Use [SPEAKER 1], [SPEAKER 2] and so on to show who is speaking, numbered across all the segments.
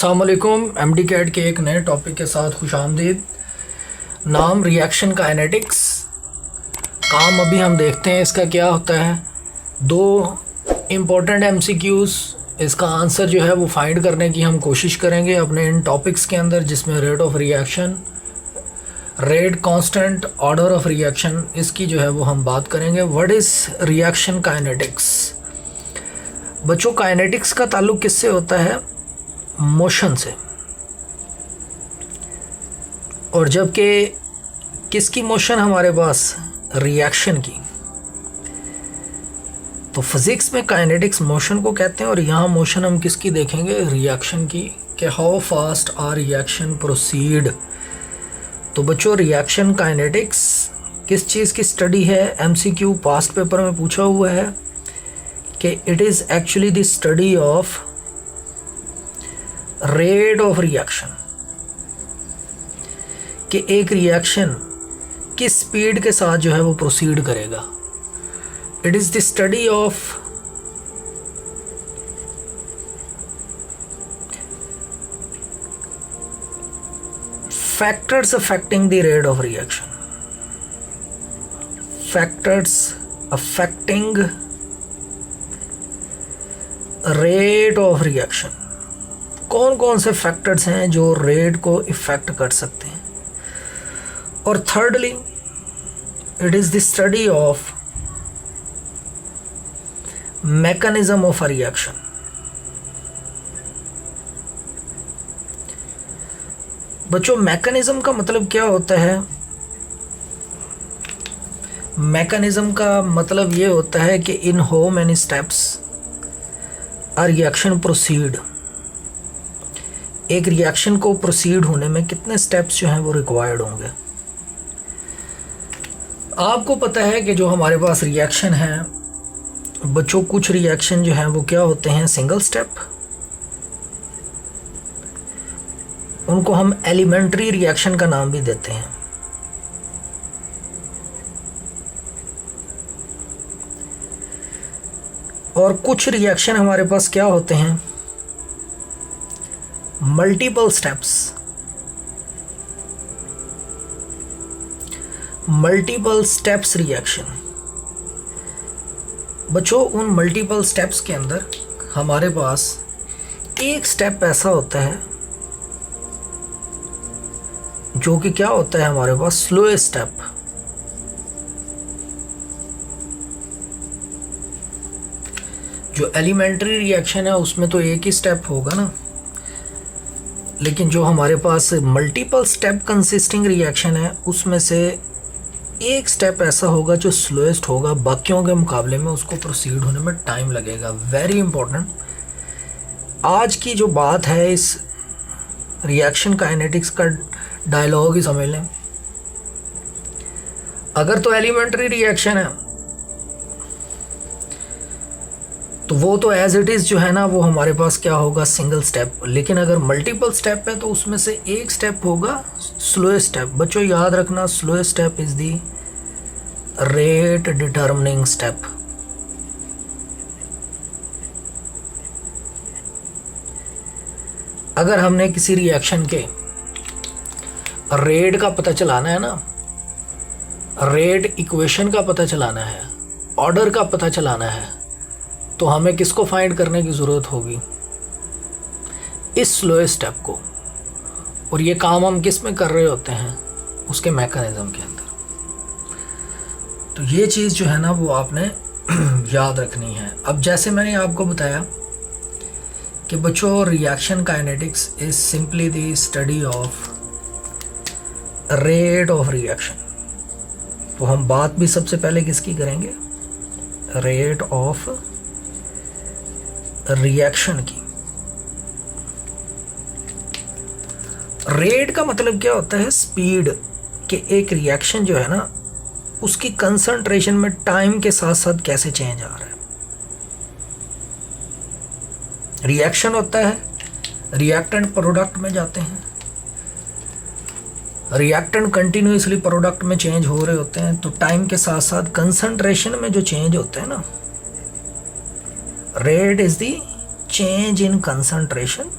[SPEAKER 1] अस्सलाम वालेकुम। MD cat के एक नए टॉपिक के साथ खुशामदीद। नाम रिएक्शन काइनेटिक्स। काम अभी हम देखते हैं इसका क्या होता है। दो इम्पोर्टेंट एमसीक्यूज़, इसका आंसर जो है वो फाइंड करने की हम कोशिश करेंगे अपने इन टॉपिक्स के अंदर, जिसमें rate of reaction, rate constant, order of reaction, इसकी जो है वो हम बात करेंगे। What is reaction kinetics? बच्चों, काइनेटिक्स का ताल्लुक़ किससे होता है? मोशन से। और जबकि किसकी मोशन हमारे पास? रिएक्शन की। तो फिज़िक्स में काइनेटिक्स मोशन को कहते हैं, और यहाँ मोशन हम किसकी देखेंगे? रिएक्शन की, कि how fast are reaction proceed. तो बच्चों, रिएक्शन काइनेटिक्स किस चीज़ की स्टडी है? एमसीक्यू पास्ट पेपर में पूछा हुआ है कि it is actually the study of rate of reaction, कि एक रिएक्शन किस स्पीड के साथ जो है वो प्रोसीड करेगा। It is the study of factors affecting the rate of reaction. Factors affecting rate of reaction. कौन कौन से फैक्टर्स हैं जो रेट को इफ़ेक्ट कर सकते हैं। और thirdly, it is the study of mechanism of a reaction. बच्चों, मैकेनिज्म का मतलब क्या होता है? मैकेनिज्म का मतलब ये होता है कि in how many steps a reaction proceed. एक रिएक्शन को प्रोसीड होने में कितने स्टेप्स जो हैं वो रिक्वायर्ड होंगे। आपको पता है कि जो हमारे पास रिएक्शन है बच्चों, कुछ रिएक्शन जो हैं वो क्या होते हैं? Single step. उनको हम एलिमेंट्री रिएक्शन का नाम भी देते हैं। और कुछ रिएक्शन हमारे पास क्या होते हैं? Multiple steps. Multiple steps reaction. बच्चों, उन मल्टीपल स्टेप्स के अंदर हमारे पास एक स्टेप ऐसा होता है जो कि क्या होता है हमारे पास? Slow step. जो एलिमेंट्री रिएक्शन है उसमें तो एक ही स्टेप होगा ना, लेकिन जो हमारे पास मल्टीपल स्टेप कंसिस्टिंग रिएक्शन है उसमें से एक स्टेप ऐसा होगा जो स्लोएस्ट होगा, बाकियों के मुकाबले में उसको प्रोसीड होने में टाइम लगेगा। Very important. आज की जो बात है इस रिएक्शन काइनेटिक्स का डायलॉग ही समझ लें। अगर तो एलिमेंट्री रिएक्शन है तो वो तो एज इट इज़ जो है ना वो हमारे पास क्या होगा? Single step. लेकिन अगर मल्टीपल स्टेप है तो उसमें से एक स्टेप होगा स्लो स्टेप। बच्चों, याद रखना, slow step is the rate determining step. अगर हमने किसी रिएक्शन के रेट का पता चलाना है ना, रेट इक्वेशन का पता चलाना है, ऑर्डर का पता चलाना है, तो हमें किसको फाइंड करने की ज़रूरत होगी? इस स्लो स्टेप को। और ये काम हम किस में कर रहे होते हैं? उसके मैकेनिज्म के अंदर। तो ये चीज़ जो है ना वो आपने याद रखनी है। अब जैसे मैंने आपको बताया कि बच्चों, reaction kinetics is simply the study of rate of reaction. तो हम बात भी सबसे पहले किसकी करेंगे? रेट ऑफ रिएक्शन की। रेट का मतलब क्या होता है? स्पीड। कि एक रिएक्शन जो है ना उसकी कंसंट्रेशन में टाइम के साथ साथ कैसे चेंज आ रहा है। रिएक्शन होता है, रिएक्टेंट प्रोडक्ट में जाते हैं, रिएक्टेंट कंटिन्यूसली प्रोडक्ट में चेंज हो रहे होते हैं, तो टाइम के साथ साथ कंसंट्रेशन में जो चेंज होते हैं ना, rate is the change in concentration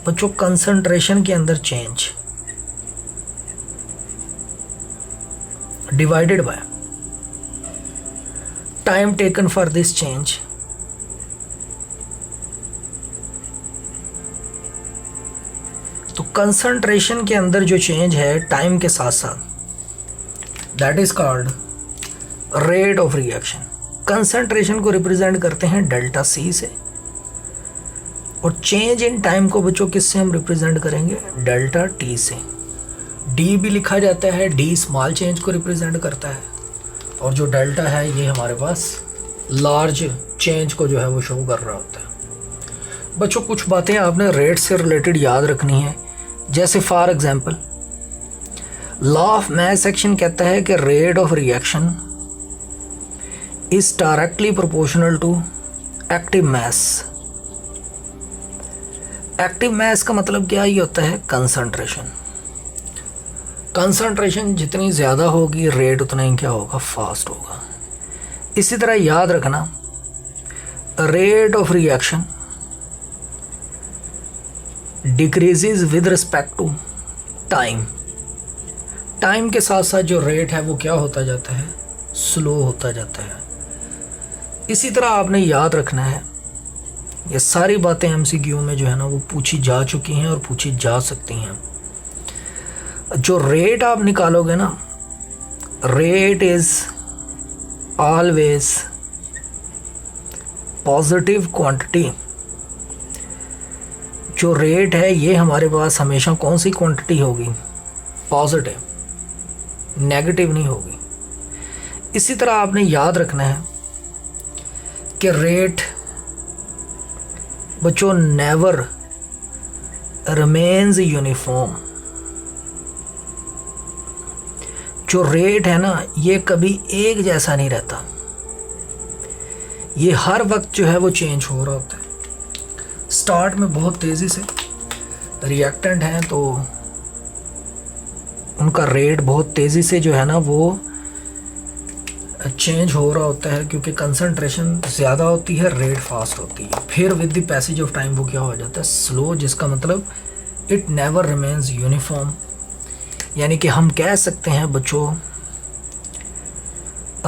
[SPEAKER 1] बच्चों कंसंट्रेशन के अंदर change divided by time taken for this change. तो कंसंट्रेशन के अंदर जो चेंज है टाइम के साथ साथ, that is called rate of reaction. Concentration को रिप्रेजेंट करते हैं डेल्टा सी से, और चेंज इन टाइम को बच्चों किससे हम रिप्रेजेंट करेंगे, डेल्टा टी से। डी भी लिखा जाता है, डी स्मॉल चेंज को रिप्रेजेंट करता है, और जो डेल्टा है ये हमारे पास लार्ज चेंज को जो है वो शो कर रहा होता है। बच्चों कुछ बातें आपने रेट से रिलेटेड याद रखनी है, जैसे for example law of mass action कहता है कि rate of reaction is directly proportional to active mass. Active mass का मतलब क्या ही होता है, कंसंट्रेशन। कंसंट्रेशन जितनी ज़्यादा होगी रेट उतना ही क्या होगा, फास्ट होगा। इसी तरह याद रखना rate of reaction decreases with respect to time. Time के साथ साथ जो रेट है वो क्या होता जाता है, स्लो होता जाता है। इसी तरह आपने याद रखना है, ये सारी बातें एमसीक्यू में जो है ना वो पूछी जा चुकी हैं और पूछी जा सकती हैं। जो रेट आप निकालोगे ना, rate is always positive quantity. जो रेट है ये हमारे पास हमेशा कौन सी क्वांटिटी होगी, पॉजिटिव, नेगेटिव नहीं होगी। इसी तरह आपने याद रखना है कि रेट बच्चों नेवर रिमेन्स यूनिफॉर्म। जो रेट है ना ये कभी एक जैसा नहीं रहता, ये हर वक्त जो है वो चेंज हो रहा होता है। स्टार्ट में बहुत तेज़ी से रिएक्टेंट हैं तो उनका रेट बहुत तेज़ी से जो है ना वो चेंज हो रहा होता है, क्योंकि कंसंट्रेशन ज़्यादा होती है, रेट फास्ट होती है। फिर with the passage of time वो क्या हो जाता है, स्लो, जिसका मतलब इट नेवर रिमेन्स यूनिफॉर्म। यानी कि हम कह सकते हैं बच्चों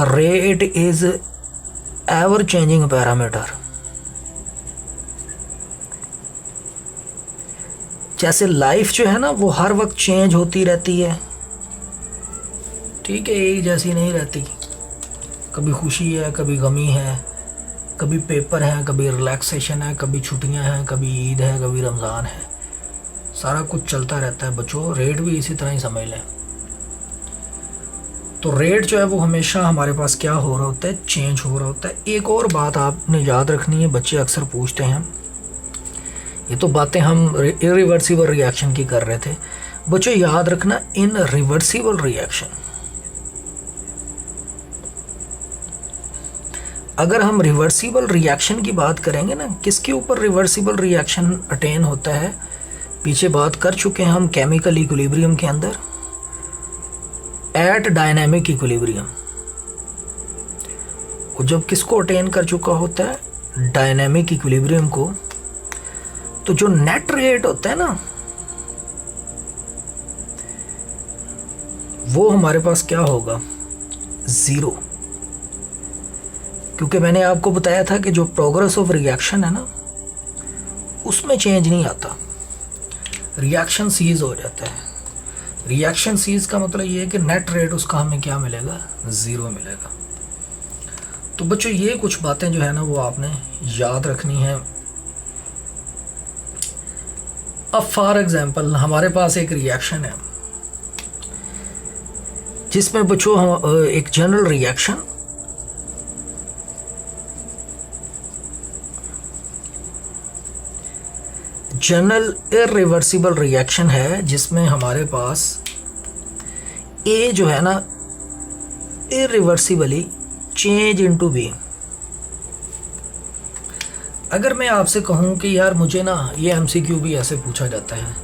[SPEAKER 1] rate is ever changing parameter. जैसे लाइफ जो है ना वो हर वक्त चेंज होती रहती है, ठीक है, एक जैसी नहीं रहती। कभी खुशी है, कभी गमी है, कभी पेपर है, कभी रिलैक्सेशन है, कभी छुट्टियां हैं, कभी ईद है, कभी रमज़ान है, सारा कुछ चलता रहता है बच्चों। रेट भी इसी तरह ही समझ लें। तो रेट जो है वो हमेशा हमारे पास क्या हो रहा होता है, चेंज हो रहा होता है। एक और बात आपने याद रखनी है, बच्चे अक्सर पूछते हैं, ये तो बातें हम इरिवर्सिबल रिएक्शन की कर रहे थे बच्चों, याद रखना इन रिवर्सिबल रिएक्शन, अगर हम रिवर्सिबल रिएक्शन की बात करेंगे ना, किसके ऊपर रिवर्सिबल रिएक्शन अटेन होता है, पीछे बात कर चुके हैं हम केमिकल इक्विलिब्रियम के अंदर, एट डायनामिक इक्विलिब्रियम। वो जब किसको अटेन कर चुका होता है, डायनामिक इक्विलिब्रियम को, तो जो नेट रेट होता है ना वो हमारे पास क्या होगा, ज़ीरो। क्योंकि मैंने आपको बताया था कि जो प्रोग्रेस ऑफ रिएक्शन है ना उसमें चेंज नहीं आता, रिएक्शन सीज हो जाता है। रिएक्शन सीज का मतलब ये है कि नेट रेट उसका हमें क्या मिलेगा, ज़ीरो मिलेगा। तो बच्चों ये कुछ बातें जो है ना वो आपने याद रखनी है। अब फॉर एग्जांपल हमारे पास एक रिएक्शन है जिसमें बच्चों हम एक general reaction, general irreversible reaction है, जिसमें हमारे पास ए जो है ना इरिवर्सिबली चेंज इनटू बी। अगर मैं आपसे कहूं कि यार मुझे ना ये एमसीक्यू भी ऐसे पूछा जाता है,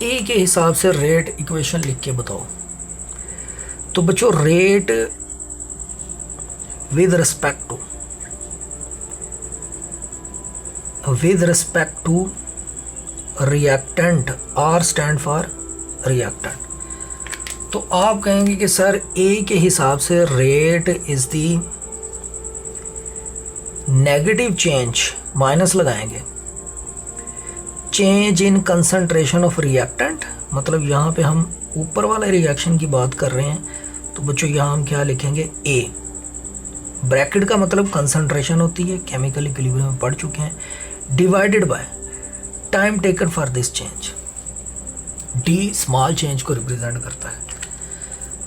[SPEAKER 1] ए के हिसाब से रेट इक्वेशन लिख के बताओ, तो बच्चों rate with respect to reactant, R stand for reactant. तो आप कहेंगे कि सर ए के हिसाब से rate is the negative change, minus लगाएंगे, change in concentration of reactant, मतलब यहाँ पे हम ऊपर वाले रिएक्शन की बात कर रहे हैं, तो बच्चों यहाँ हम क्या लिखेंगे, ए। ब्रैकेट का मतलब कंसंट्रेशन होती है, केमिकल इक्विलिब्रियम में पढ़ चुके हैं, divided by time taken for this change. D small change को रिप्रेजेंट करता है,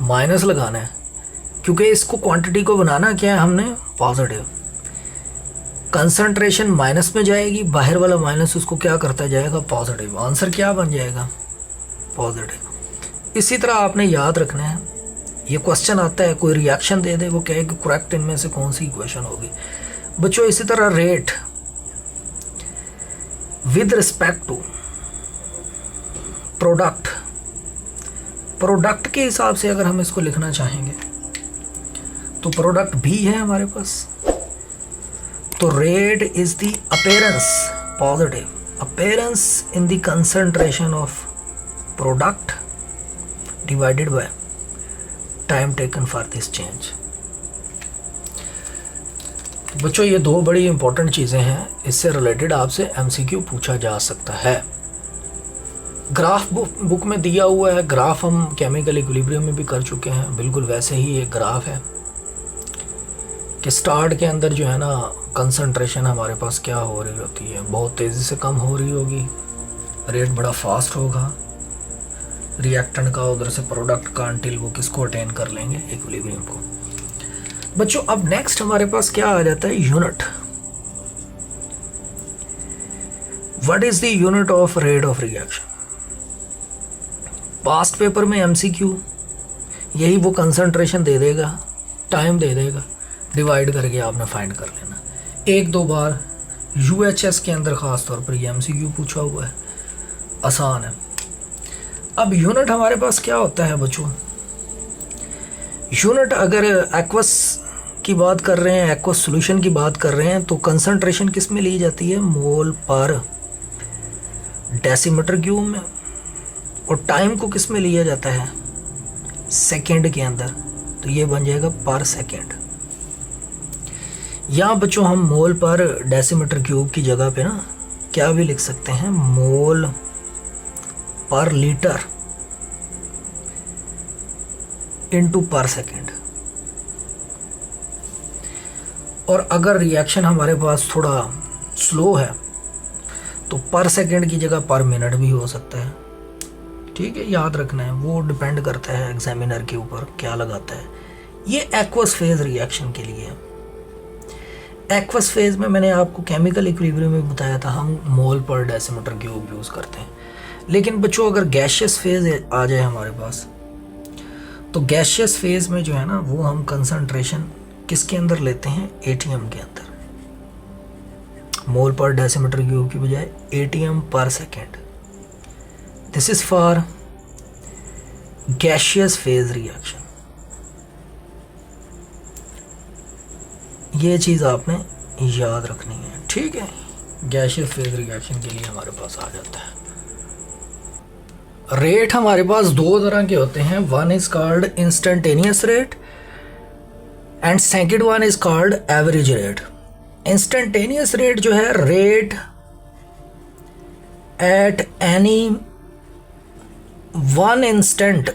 [SPEAKER 1] माइनस लगाना है क्योंकि इसको क्वांटिटी को बनाना क्या है हमने, पॉजिटिव। कंसंट्रेशन माइनस में जाएगी, बाहर वाला माइनस उसको क्या करता जाएगा, पॉजिटिव। आंसर क्या बन जाएगा, पॉजिटिव। इसी तरह आपने याद रखना है, ये क्वेश्चन आता है, कोई रिएक्शन दे दे, वो कहे कि करेक्ट इनमें से कौन सी इक्वेशन होगी। बच्चों इसी तरह rate with respect to product, product के हिसाब से अगर हम इसको लिखना चाहेंगे तो प्रोडक्ट भी है हमारे पास, तो rate is the appearance, positive, appearance in the concentration of product divided by time taken for this change. बच्चों ये दो बड़ी इंपॉर्टेंट चीज़ें हैं, इससे रिलेटेड आपसे एमसीक्यू पूछा जा सकता है। ग्राफ बुक में दिया हुआ है, ग्राफ हम केमिकल इक्विलिब्रियम में भी कर चुके हैं, बिल्कुल वैसे ही एक ग्राफ है कि स्टार्ट के अंदर जो है ना कंसंट्रेशन हमारे पास क्या हो रही होती है, बहुत तेज़ी से कम हो रही होगी, रेट बड़ा फास्ट होगा रिएक्टेंट का, उधर से प्रोडक्ट का, अंटिल वो किसको अटेन कर लेंगे, इक्विलिब्रियम को। बच्चों अब नेक्स्ट हमारे पास क्या आ जाता है, unit. What is the unit of rate of reaction. Past paper में एमसीक्यू यही वो कंसंट्रेशन दे देगा, टाइम दे देगा, डिवाइड करके आपने फाइंड कर लेना। एक दो बार यूएचएस के अंदर ख़ास तौर पर ये एमसीक्यू पूछा हुआ है, आसान है। अब यूनिट हमारे पास क्या होता है बच्चों, यूनिट अगर एक्वस की बात कर रहे हैं, एक्वस सॉल्यूशन की बात कर रहे हैं, तो कंसंट्रेशन किस में ली जाती है, मोल पर डेसीमीटर क्यूब में, और टाइम को किस में लिया जाता है, सेकेंड के अंदर, तो ये बन जाएगा पर सेकेंड। यहाँ बच्चों हम मोल पर डेसीमीटर क्यूब की जगह पे ना क्या भी लिख सकते हैं, मोल पर लीटर इनटू पर सेकेंड। और अगर रिएक्शन हमारे पास थोड़ा स्लो है तो पर सेकेंड की जगह पर मिनट भी हो सकता है। ठीक है, याद रखना है, वो डिपेंड करता है एग्जामिनर के ऊपर क्या लगाता है। ये एक्वस फेज रिएक्शन के लिए है। एक्वस फेज में मैंने आपको केमिकल इक्विलिब्रियम में बताया था, हम मोल पर डेसीमीटर क्यूब यूज़ करते हैं। लेकिन बच्चों अगर गैशियस फेज आ जाए हमारे पास, तो गैशियस फेज में जो है ना वो हम कंसंट्रेशन किसके अंदर लेते हैं, एटीएम के अंदर। मोल पर डेसीमीटर क्यूब की बजाय एटीएम पर second. This is for gaseous phase reaction. ये चीज़ आपने याद रखनी है, ठीक है। गैशियस फेज रिएक्शन के लिए हमारे पास आ जाता है। रेट हमारे पास दो तरह के होते हैं, one is called instantaneous rate and second one is called average rate. Instantaneous rate जो है, rate at any one instant.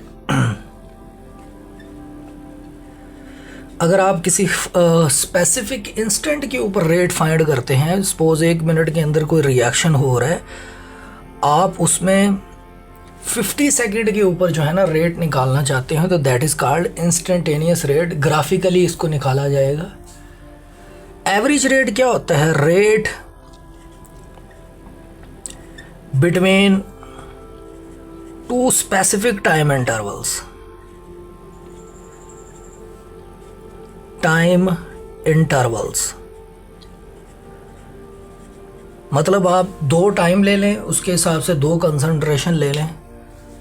[SPEAKER 1] अगर आप किसी स्पेसिफिक इंस्टेंट के ऊपर रेट फाइंड करते हैं, सपोज 1 मिनट के अंदर कोई रिएक्शन हो रहा है, आप उसमें 50 सेकेंड के ऊपर जो है ना रेट निकालना चाहते हैं, तो that is called instantaneous rate. Graphically इसको निकाला जाएगा। एवरेज रेट क्या होता है, rate between two specific time intervals. Time intervals मतलब आप दो टाइम ले लें, उसके हिसाब से दो कंसंट्रेशन ले लें,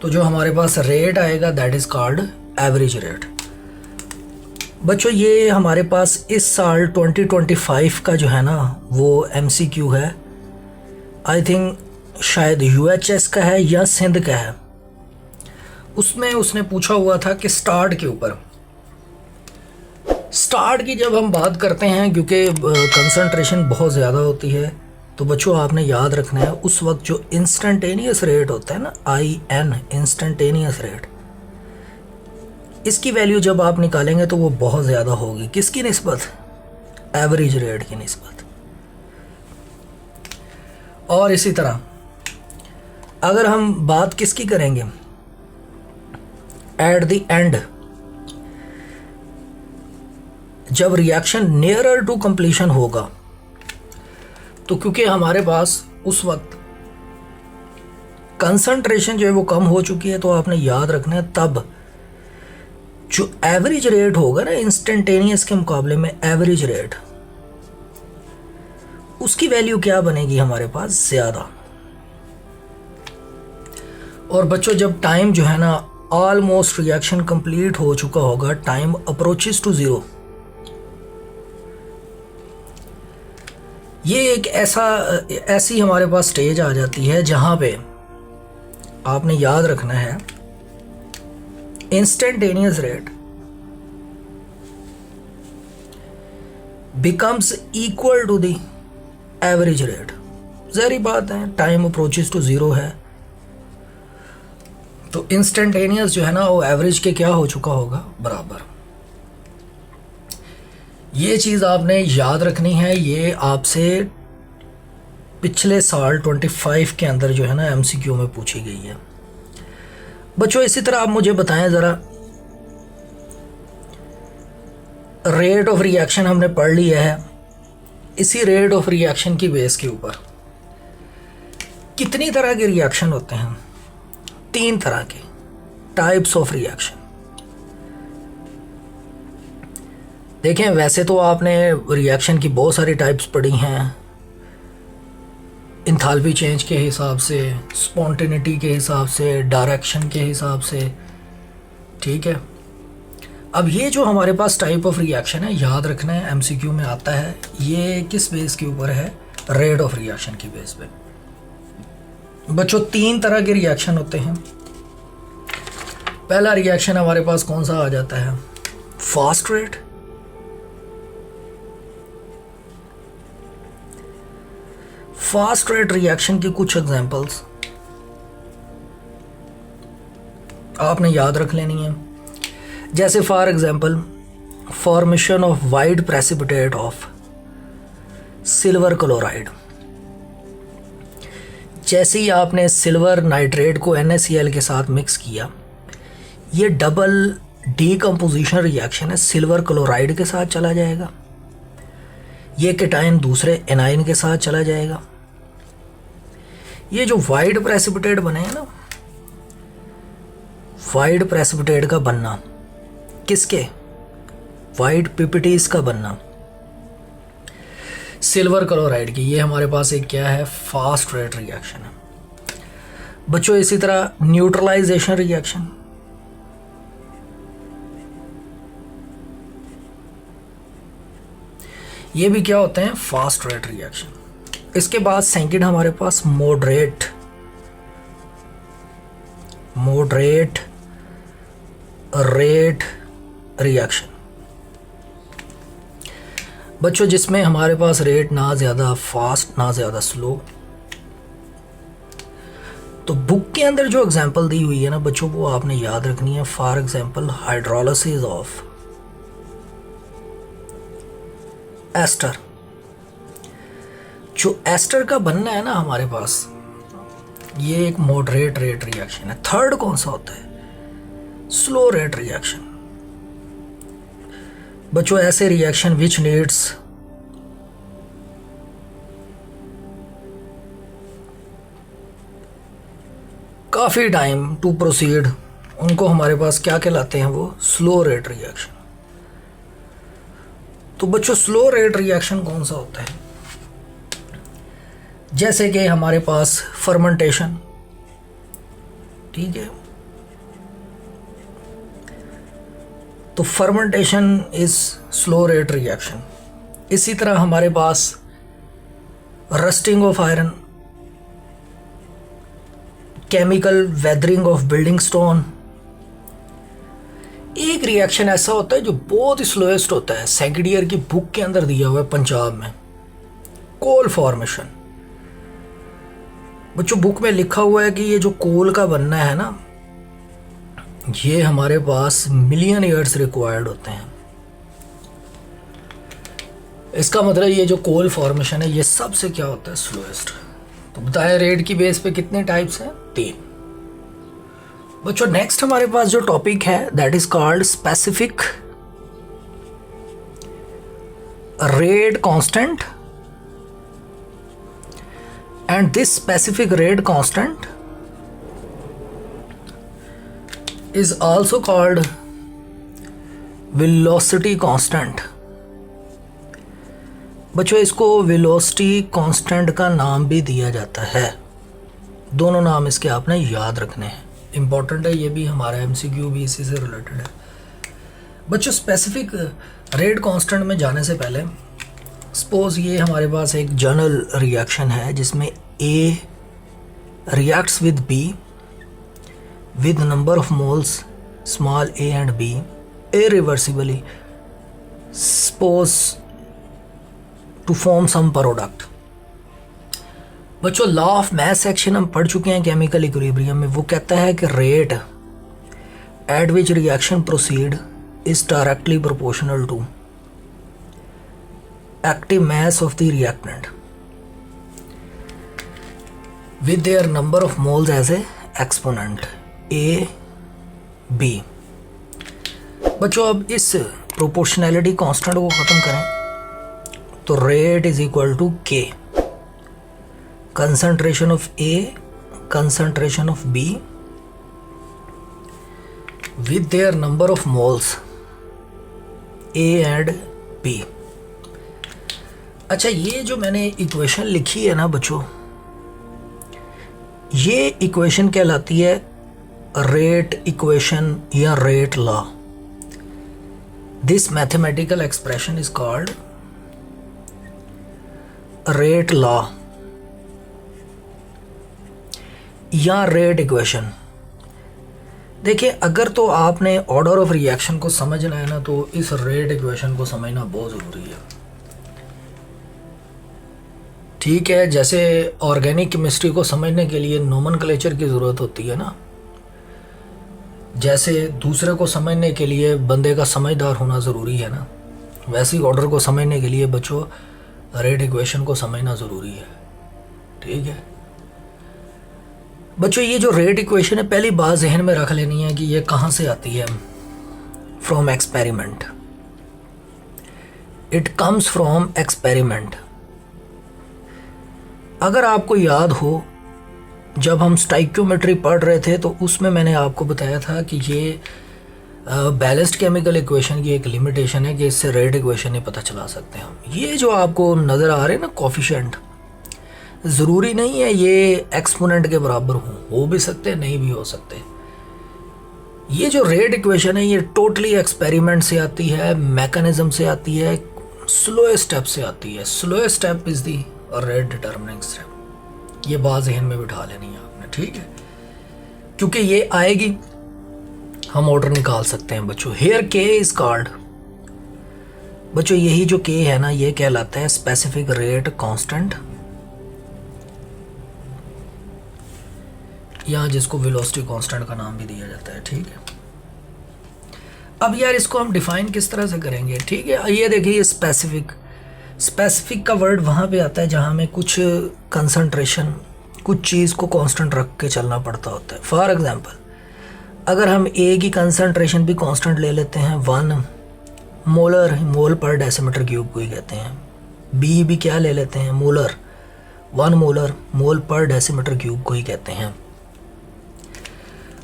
[SPEAKER 1] तो जो हमारे पास रेट आएगा that is called average rate. बच्चों ये हमारे पास इस साल 2025 का जो है ना वो एमसीक्यू है। आई थिंक शायद यूएचएस का है या सिंध का है, उसमें उसने पूछा हुआ था कि स्टार्ट के ऊपर। स्टार्ट की जब हम बात करते हैं, क्योंकि कंसंट्रेशन बहुत ज़्यादा होती है, तो बच्चों आपने याद रखना है उस वक्त जो इंस्टेंटेनियस रेट होता है ना, IN इंस्टेंटेनियस रेट, इसकी वैल्यू जब आप निकालेंगे तो वो बहुत ज़्यादा होगी। किसकी निस्बत? एवरेज रेट की निस्बत। और इसी तरह अगर हम बात किसकी करेंगे, एट द एंड जब रिएक्शन नियरर टू कंप्लीशन होगा, तो क्योंकि हमारे पास उस वक्त कंसंट्रेशन जो है वो कम हो चुकी है, तो आपने याद रखना है तब जो एवरेज रेट होगा ना इंस्टेंटेनियस के मुकाबले में, एवरेज रेट, उसकी वैल्यू क्या बनेगी हमारे पास? ज़्यादा। और बच्चों जब टाइम जो है ना ऑलमोस्ट रिएक्शन कंप्लीट हो चुका होगा, टाइम अप्रोचेस टू ज़ीरो, ये एक ऐसी हमारे पास स्टेज आ जाती है जहां पे आपने याद रखना है instantaneous rate becomes equal to the average rate. ज़ाहिर बात है, टाइम अप्रोचेस टू ज़ीरो है, तो इंस्टेंटेनियस जो है ना वो एवरेज के क्या हो चुका होगा? बराबर। ये चीज़ आपने याद रखनी है। ये आपसे पिछले साल 25 के अंदर जो है ना MCQ में पूछी गई है बच्चों। इसी तरह आप मुझे बताएं ज़रा, रेट ऑफ रिएक्शन हमने पढ़ लिया है, इसी रेट ऑफ रिएक्शन की बेस के ऊपर कितनी तरह के रिएक्शन होते हैं? 3 तरह के टाइप्स ऑफ रिएक्शन। देखें, वैसे तो आपने रिएक्शन की बहुत सारी टाइप्स पढ़ी हैं, इंथाल्पी चेंज के हिसाब से, स्पॉन्टेनिटी के हिसाब से, डायरेक्शन के हिसाब से, ठीक है। अब ये जो हमारे पास टाइप ऑफ रिएक्शन है, याद रखना है MCQ में आता है, ये किस बेस के ऊपर है? रेट ऑफ रिएक्शन की बेस पे। बच्चों 3 तरह के रिएक्शन होते हैं। पहला रिएक्शन हमारे पास कौन सा आ जाता है? Fast rate. Fast rate reaction की कुछ एग्जांपल्स आपने याद रख लेनी है, जैसे for example formation of wide precipitate of silver chloride. जैसे ही आपने सिल्वर नाइट्रेट को NaCl के साथ मिक्स किया, ये डबल डीकम्पोजिशन रिएक्शन है, सिल्वर क्लोराइड के साथ चला जाएगा, ये केटाइन दूसरे एनाइन के साथ चला जाएगा। ये जो वाइड प्रेसिपिटेट बने हैं ना, वाइड प्रेसिपिटेट का बनना, किसके? वाइड PPTs का बनना सिल्वर क्लोराइड की, ये हमारे पास एक क्या है? फास्ट रेट रिएक्शन है बच्चों। इसी तरह न्यूट्रलाइजेशन रिएक्शन, ये भी क्या होते हैं? Fast rate reaction. इसके बाद सेकंड हमारे पास मॉडरेट रेट रिएक्शन बच्चों, जिसमें हमारे पास रेट ना ज़्यादा फास्ट ना ज़्यादा स्लो। तो बुक के अंदर जो एग्जांपल दी हुई है ना बच्चों, वो आपने याद रखनी है। For example hydrolysis of ester. जो एस्टर का बनना है ना हमारे पास, ये एक मॉडरेट रेट रिएक्शन है। थर्ड कौन सा होता है? स्लो रेट रिएक्शन बच्चों, ऐसे रिएक्शन विच नीड्स काफ़ी टाइम टू प्रोसीड, उनको हमारे पास क्या कहलाते हैं? वो स्लो रेट रिएक्शन। तो बच्चों स्लो रेट रिएक्शन कौन सा होता है? जैसे कि हमारे पास फर्मेंटेशन, ठीक है, तो fermentation is slow rate reaction. इसी तरह हमारे पास rusting of iron, chemical weathering of building stone. एक रिएक्शन ऐसा होता है जो बहुत ही स्लोएस्ट होता है, सेकेंडियर की बुक के अंदर दिया हुआ है पंजाब में, कोल फॉर्मेशन। बच्चों बुक में लिखा हुआ है कि ये जो कोल का बनना है ना, ये हमारे पास मिलियन ईयर्स रिक्वायर्ड होते हैं। इसका मतलब ये जो कोल फॉर्मेशन है ये सबसे क्या होता है, स्लोएस्ट। तो बताया रेट की बेस पे कितने टाइप्स हैं, 3। बच्चों नेक्स्ट हमारे पास जो टॉपिक है that is called specific rate constant, and this specific rate constant is also called velocity constant। बच्चों इसको velocity constant का नाम भी दिया जाता है। दोनों नाम इसके आपने याद रखने हैं, इंपॉर्टेंट है, ये भी हमारा MCQ भी इसी से रिलेटेड है। बच्चों स्पेसिफिक रेट कांस्टेंट में जाने से पहले सपोज ये हमारे पास एक जनरल रिएक्शन है जिसमें A reacts with B with number of moles small a and b irreversibly, suppose to form some product। बच्चों लॉ ऑफ मास एक्शन हम पढ़ चुके हैं केमिकल इक्विलिब्रियम में, वो कहता है कि rate at which reaction proceed is directly proportional to active mass of the reactant with their number of moles as a exponent A B। बच्चों अब इस प्रोपोर्शनैलिटी कांस्टेंट को ख़त्म करें तो rate is equal to K concentration of A concentration of B with their number of moles A and B। अच्छा ये जो मैंने इक्वेशन लिखी है ना बच्चों, ये इक्वेशन कहलाती है रेट इक्वेशन या rate law. This mathematical expression is called rate law या रेट इक्वेशन। देखिए अगर तो आपने ऑर्डर ऑफ रिएक्शन को समझना है ना, तो इस रेट इक्वेशन को समझना बहुत ज़रूरी है। ठीक है, जैसे ऑर्गेनिक केमिस्ट्री को समझने के लिए नोमेनक्लेचर की ज़रूरत होती है ना, जैसे दूसरे को समझने के लिए बंदे का समझदार होना ज़रूरी है ना, वैसे ही ऑर्डर को समझने के लिए बच्चों रेट इक्वेशन को समझना ज़रूरी है। ठीक है बच्चों, ये जो रेट इक्वेशन है पहली बात जहन में रख लेनी है कि ये कहाँ से आती है। From experiment, it comes from experiment. अगर आपको याद हो जब हम स्टाइक्योमेट्री पढ़ रहे थे तो उसमें मैंने आपको बताया था कि ये बैलेंस्ड केमिकल इक्वेशन की एक लिमिटेशन है कि इससे रेट इक्वेशन ही पता चला सकते हैं हम। ये जो आपको नज़र आ रहे हैं ना कोफिशिएंट, ज़रूरी नहीं है ये एक्सपोनेंट के बराबर हो भी सकते हैं, नहीं भी हो सकते। ये जो रेट इक्वेशन है ये टोटली एक्सपेरिमेंट से आती है, मैकेनिज्म से आती है, स्लोएस्ट स्टेप से आती है। Slowest step is the rate determining step. ये बात जहन में बिठा लेनी है आपने। ठीक है, क्योंकि ये आएगी हम ऑर्डर निकाल सकते हैं बच्चों। हेयर के इज कॉल्ड, बच्चों यही जो के है ना ये कहलाता है स्पेसिफिक रेट कांस्टेंट, या जिसको वेलोसिटी कांस्टेंट का नाम भी दिया जाता है। ठीक है, अब यार इसको हम डिफाइन किस तरह से करेंगे। ठीक है, ये देखिए ये स्पेसिफिक का वर्ड वहाँ पे आता है जहाँ में कुछ कंसंट्रेशन, कुछ चीज़ को कांस्टेंट रख के चलना पड़ता होता है। फॉर एग्जांपल अगर हम ए की कंसंट्रेशन भी कांस्टेंट ले लेते हैं 1 मोल पर डेसीमीटर क्यूब को ही कहते हैं। बी भी क्या ले लेते हैं, मोलर, 1 मोल पर डेसीमीटर क्यूब को ही कहते हैं।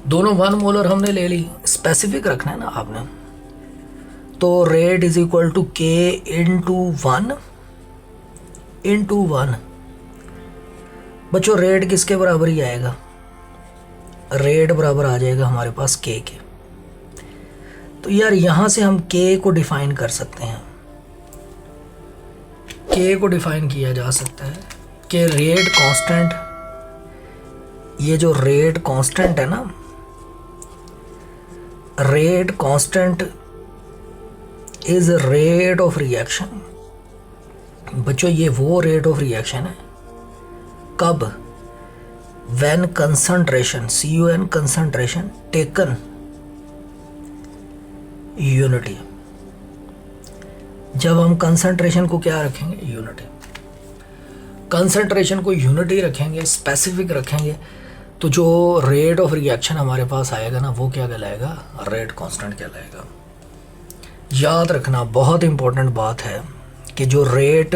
[SPEAKER 1] दोनों 1 मोलर हमने ले ली, स्पेसिफिक रखना है ना आपने। तो रेट इज इक्वल टू के इंटू 1 बच्चों रेट किसके बराबर ही आएगा, रेट बराबर आ जाएगा हमारे पास के के। तो यार यहां से हम के को डिफाइन कर सकते हैं। के को डिफाइन किया जा सकता है कि रेट कांस्टेंट ये जो रेट कांस्टेंट है ना, rate constant is rate of reaction. बच्चों ये वो रेट ऑफ रिएक्शन है कब, when concentration, CON concentration taken unity. जब हम कंसंट्रेशन को क्या रखेंगे, यूनिटी, कंसंट्रेशन को यूनिटी रखेंगे, स्पेसिफिक रखेंगे, तो जो रेट ऑफ रिएक्शन हमारे पास आएगा ना वो क्या कहलाएगा, रेट कांस्टेंट कहलाएगा। याद रखना बहुत इंपॉर्टेंट बात है कि जो rate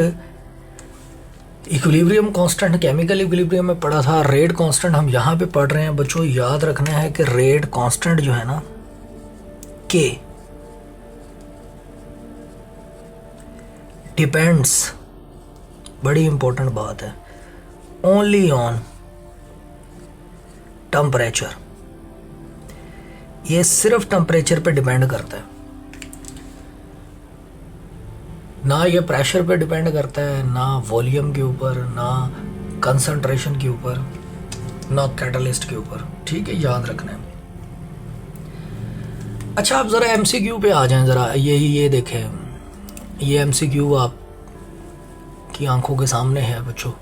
[SPEAKER 1] equilibrium constant chemical equilibrium में पढ़ा था, रेट कांस्टेंट हम यहाँ पे पढ़ रहे हैं बच्चों। याद रखना है कि रेट कांस्टेंट जो है ना के डिपेंड्स, बड़ी इंपॉर्टेंट बात है, ओनली ऑन टेम्परेचर। ये सिर्फ टेम्परेचर पे डिपेंड करता है, ना ये प्रेशर पे डिपेंड करता है, ना वॉल्यूम के ऊपर, ना कंसंट्रेशन के ऊपर, ना कैटलिस्ट के ऊपर। ठीक है, याद रखना है। अच्छा, आप ज़रा MCQ पे आ जाएं ज़रा। ये देखें, ये MCQ आप की आंखों के सामने है बच्चों।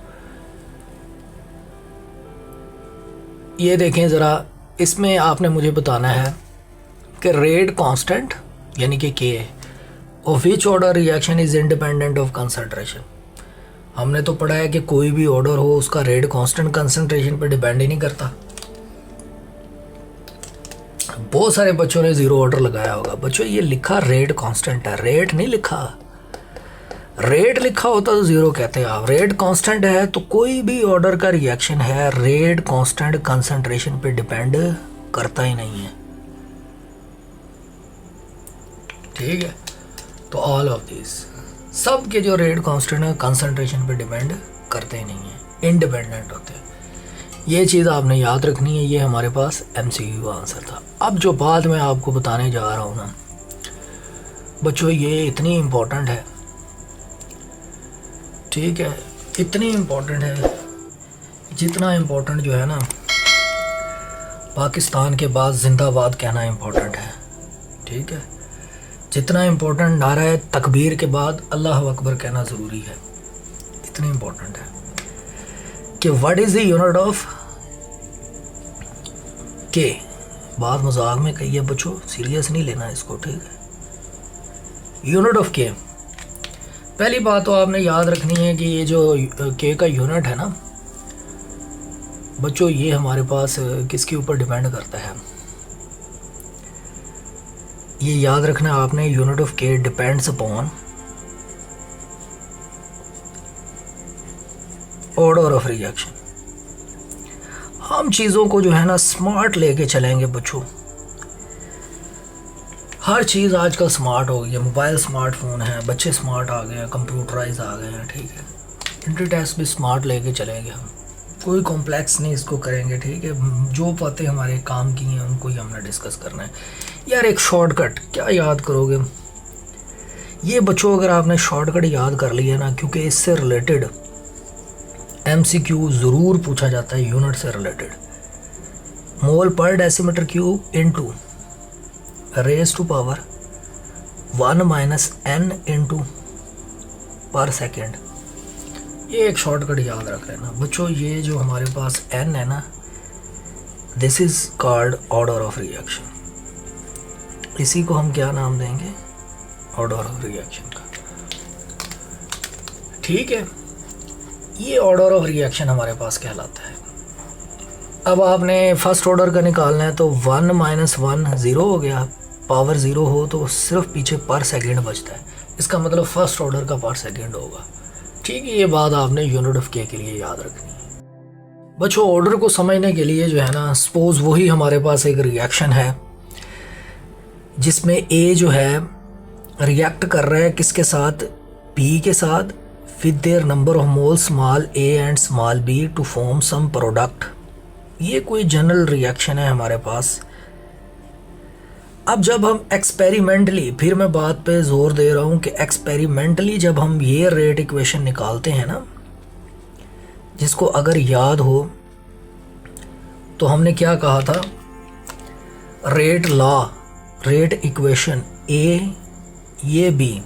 [SPEAKER 1] ये देखें ज़रा, इसमें आपने मुझे बताना है कि रेट कांस्टेंट यानी कि K of which order reaction is independent of concentration. हमने तो पढ़ा है कि कोई भी ऑर्डर हो उसका रेट कांस्टेंट कंसंट्रेशन पे डिपेंड ही नहीं करता। बहुत सारे बच्चों ने 0 ऑर्डर लगाया होगा। बच्चों ये लिखा रेट कांस्टेंट है, रेट नहीं लिखा। रेट लिखा होता तो 0 कहते हैं आप। रेट कांस्टेंट है तो कोई भी ऑर्डर का रिएक्शन है रेट कांस्टेंट कंसंट्रेशन पे डिपेंड करता ही नहीं है। ठीक है, तो ऑल ऑफ दिस, सब के जो रेट कांस्टेंट है कंसंट्रेशन पे डिपेंड करते ही नहीं है, इंडिपेंडेंट होते हैं। ये चीज़ आपने याद रखनी है। ये हमारे पास MCQ का आंसर था। अब जो बात मैं आपको बताने जा रहा हूँ ना बच्चों, ये इतनी इम्पोर्टेंट है। ठीक है, इतनी इम्पोर्टेंट है जितना इम्पोर्टेंट जो है ना पाकिस्तान के बाद जिंदाबाद कहना इम्पोर्टेंट है। ठीक है, जितना इम्पोर्टेंट नारा है तकबीर के बाद अल्लाह अकबर कहना ज़रूरी है। इतनी इम्पोर्टेंट है कि what is the unit of के। बात मजाक में कही है बच्चों, सीरियस नहीं लेना इसको। ठीक है, यूनिट ऑफ के, पहली बात तो आपने याद रखनी है कि ये जो के का यूनिट है ना बच्चों, ये हमारे पास किसके ऊपर डिपेंड करता है, ये याद रखना आपने। यूनिट ऑफ के depends upon order of reaction. हम चीज़ों को जो है ना स्मार्ट लेके चलेंगे बच्चों। हर चीज़ आजकल स्मार्ट हो गई है। मोबाइल स्मार्टफोन है, बच्चे स्मार्ट आ गए हैं, कंप्यूटराइज आ गए हैं। ठीक है, इंट्री टेस्ट भी स्मार्ट लेके चलेंगे हम, कोई कॉम्प्लेक्स नहीं इसको करेंगे। ठीक है, जो बातें हमारे काम की हैं उनको ही हमने डिस्कस करना है। यार एक शॉर्टकट क्या याद करोगे ये बच्चों, अगर आपने शॉर्टकट याद कर लिया ना, क्योंकि इससे रिलेटेड MCQ ज़रूर पूछा जाता है यूनिट से related. Mole per decimetre cube into raise to power 1 - n into per second. ये एक शॉर्टकट याद रख लेना बच्चों। ये जो हमारे पास n है ना, this is called order of reaction. इसी को हम क्या नाम देंगे, ऑर्डर ऑफ रिएक्शन का। ठीक है, ये ऑर्डर ऑफ रिएक्शन हमारे पास कहलाता है। अब आपने फर्स्ट ऑर्डर का निकालना है तो 1 - 1 0 हो गया। पावर 0 हो तो सिर्फ पीछे पर सेकेंड बचता है, इसका मतलब फर्स्ट ऑर्डर का पर सेकेंड होगा। ठीक है, ये बात आपने यूनिट ऑफ के लिए याद रखनी है बच्चों। ऑर्डर को समझने के लिए जो है ना, सपोज वही हमारे पास एक रिएक्शन है जिसमें A जो है रिएक्ट कर रहा है किसके साथ, B के साथ, with their number of mole small a and small b to form some product. ये कोई जनरल रिएक्शन है हमारे पास। अब जब हम एक्सपेरिमेंटली, फिर मैं बात पे जोर दे रहा हूँ कि एक्सपेरिमेंटली जब हम ये रेट इक्वेशन निकालते हैं ना, जिसको अगर याद हो तो हमने क्या कहा था, रेट लॉ, रेट इक्वेशन ये बी,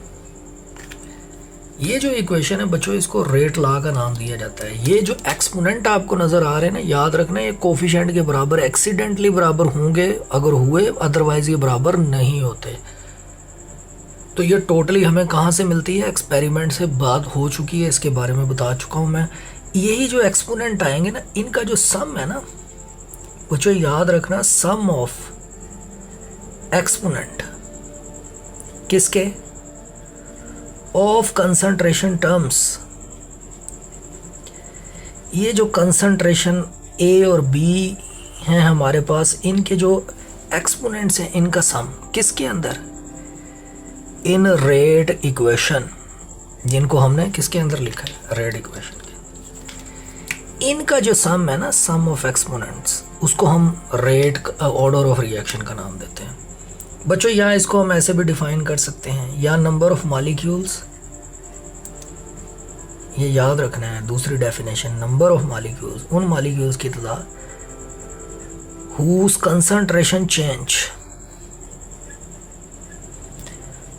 [SPEAKER 1] ये जो इक्वेशन है बच्चों इसको रेट लॉ का नाम दिया जाता है। ये जो एक्सपोनेंट आपको नज़र आ रहे हैं ना, याद रखना ये कोफिशिएंट के बराबर एक्सीडेंटली बराबर होंगे अगर हुए, अदरवाइज ये बराबर नहीं होते। तो ये टोटली हमें कहाँ से मिलती है, एक्सपेरिमेंट से बात हो चुकी है, इसके बारे में बता चुका हूँ मैं। यही जो एक्सपोनेंट आएंगे ना, इनका जो सम है ना बच्चों, याद रखना सम ऑफ एक्सपोनेंट किसके, ऑफ कंसंट्रेशन टर्म्स। ये जो कंसंट्रेशन ए और बी हैं हमारे पास, इनके जो एक्सपोनेंट्स हैं इनका सम किसके अंदर, इन रेट इक्वेशन, जिनको हमने किसके अंदर लिखा है, रेट इक्वेशन के। इनका जो सम है ना, सम ऑफ एक्सपोनेंट्स, उसको हम रेट ऑर्डर ऑफ रिएक्शन का नाम देते हैं बच्चों। या इसको हम ऐसे भी डिफाइन कर सकते हैं, या नंबर ऑफ मॉलिक्यूल्स, ये याद रखना है दूसरी डेफिनेशन, नंबर ऑफ मॉलिक्यूल्स, उन मॉलिक्यूल्स की तादाद हुज कंसंट्रेशन चेंज,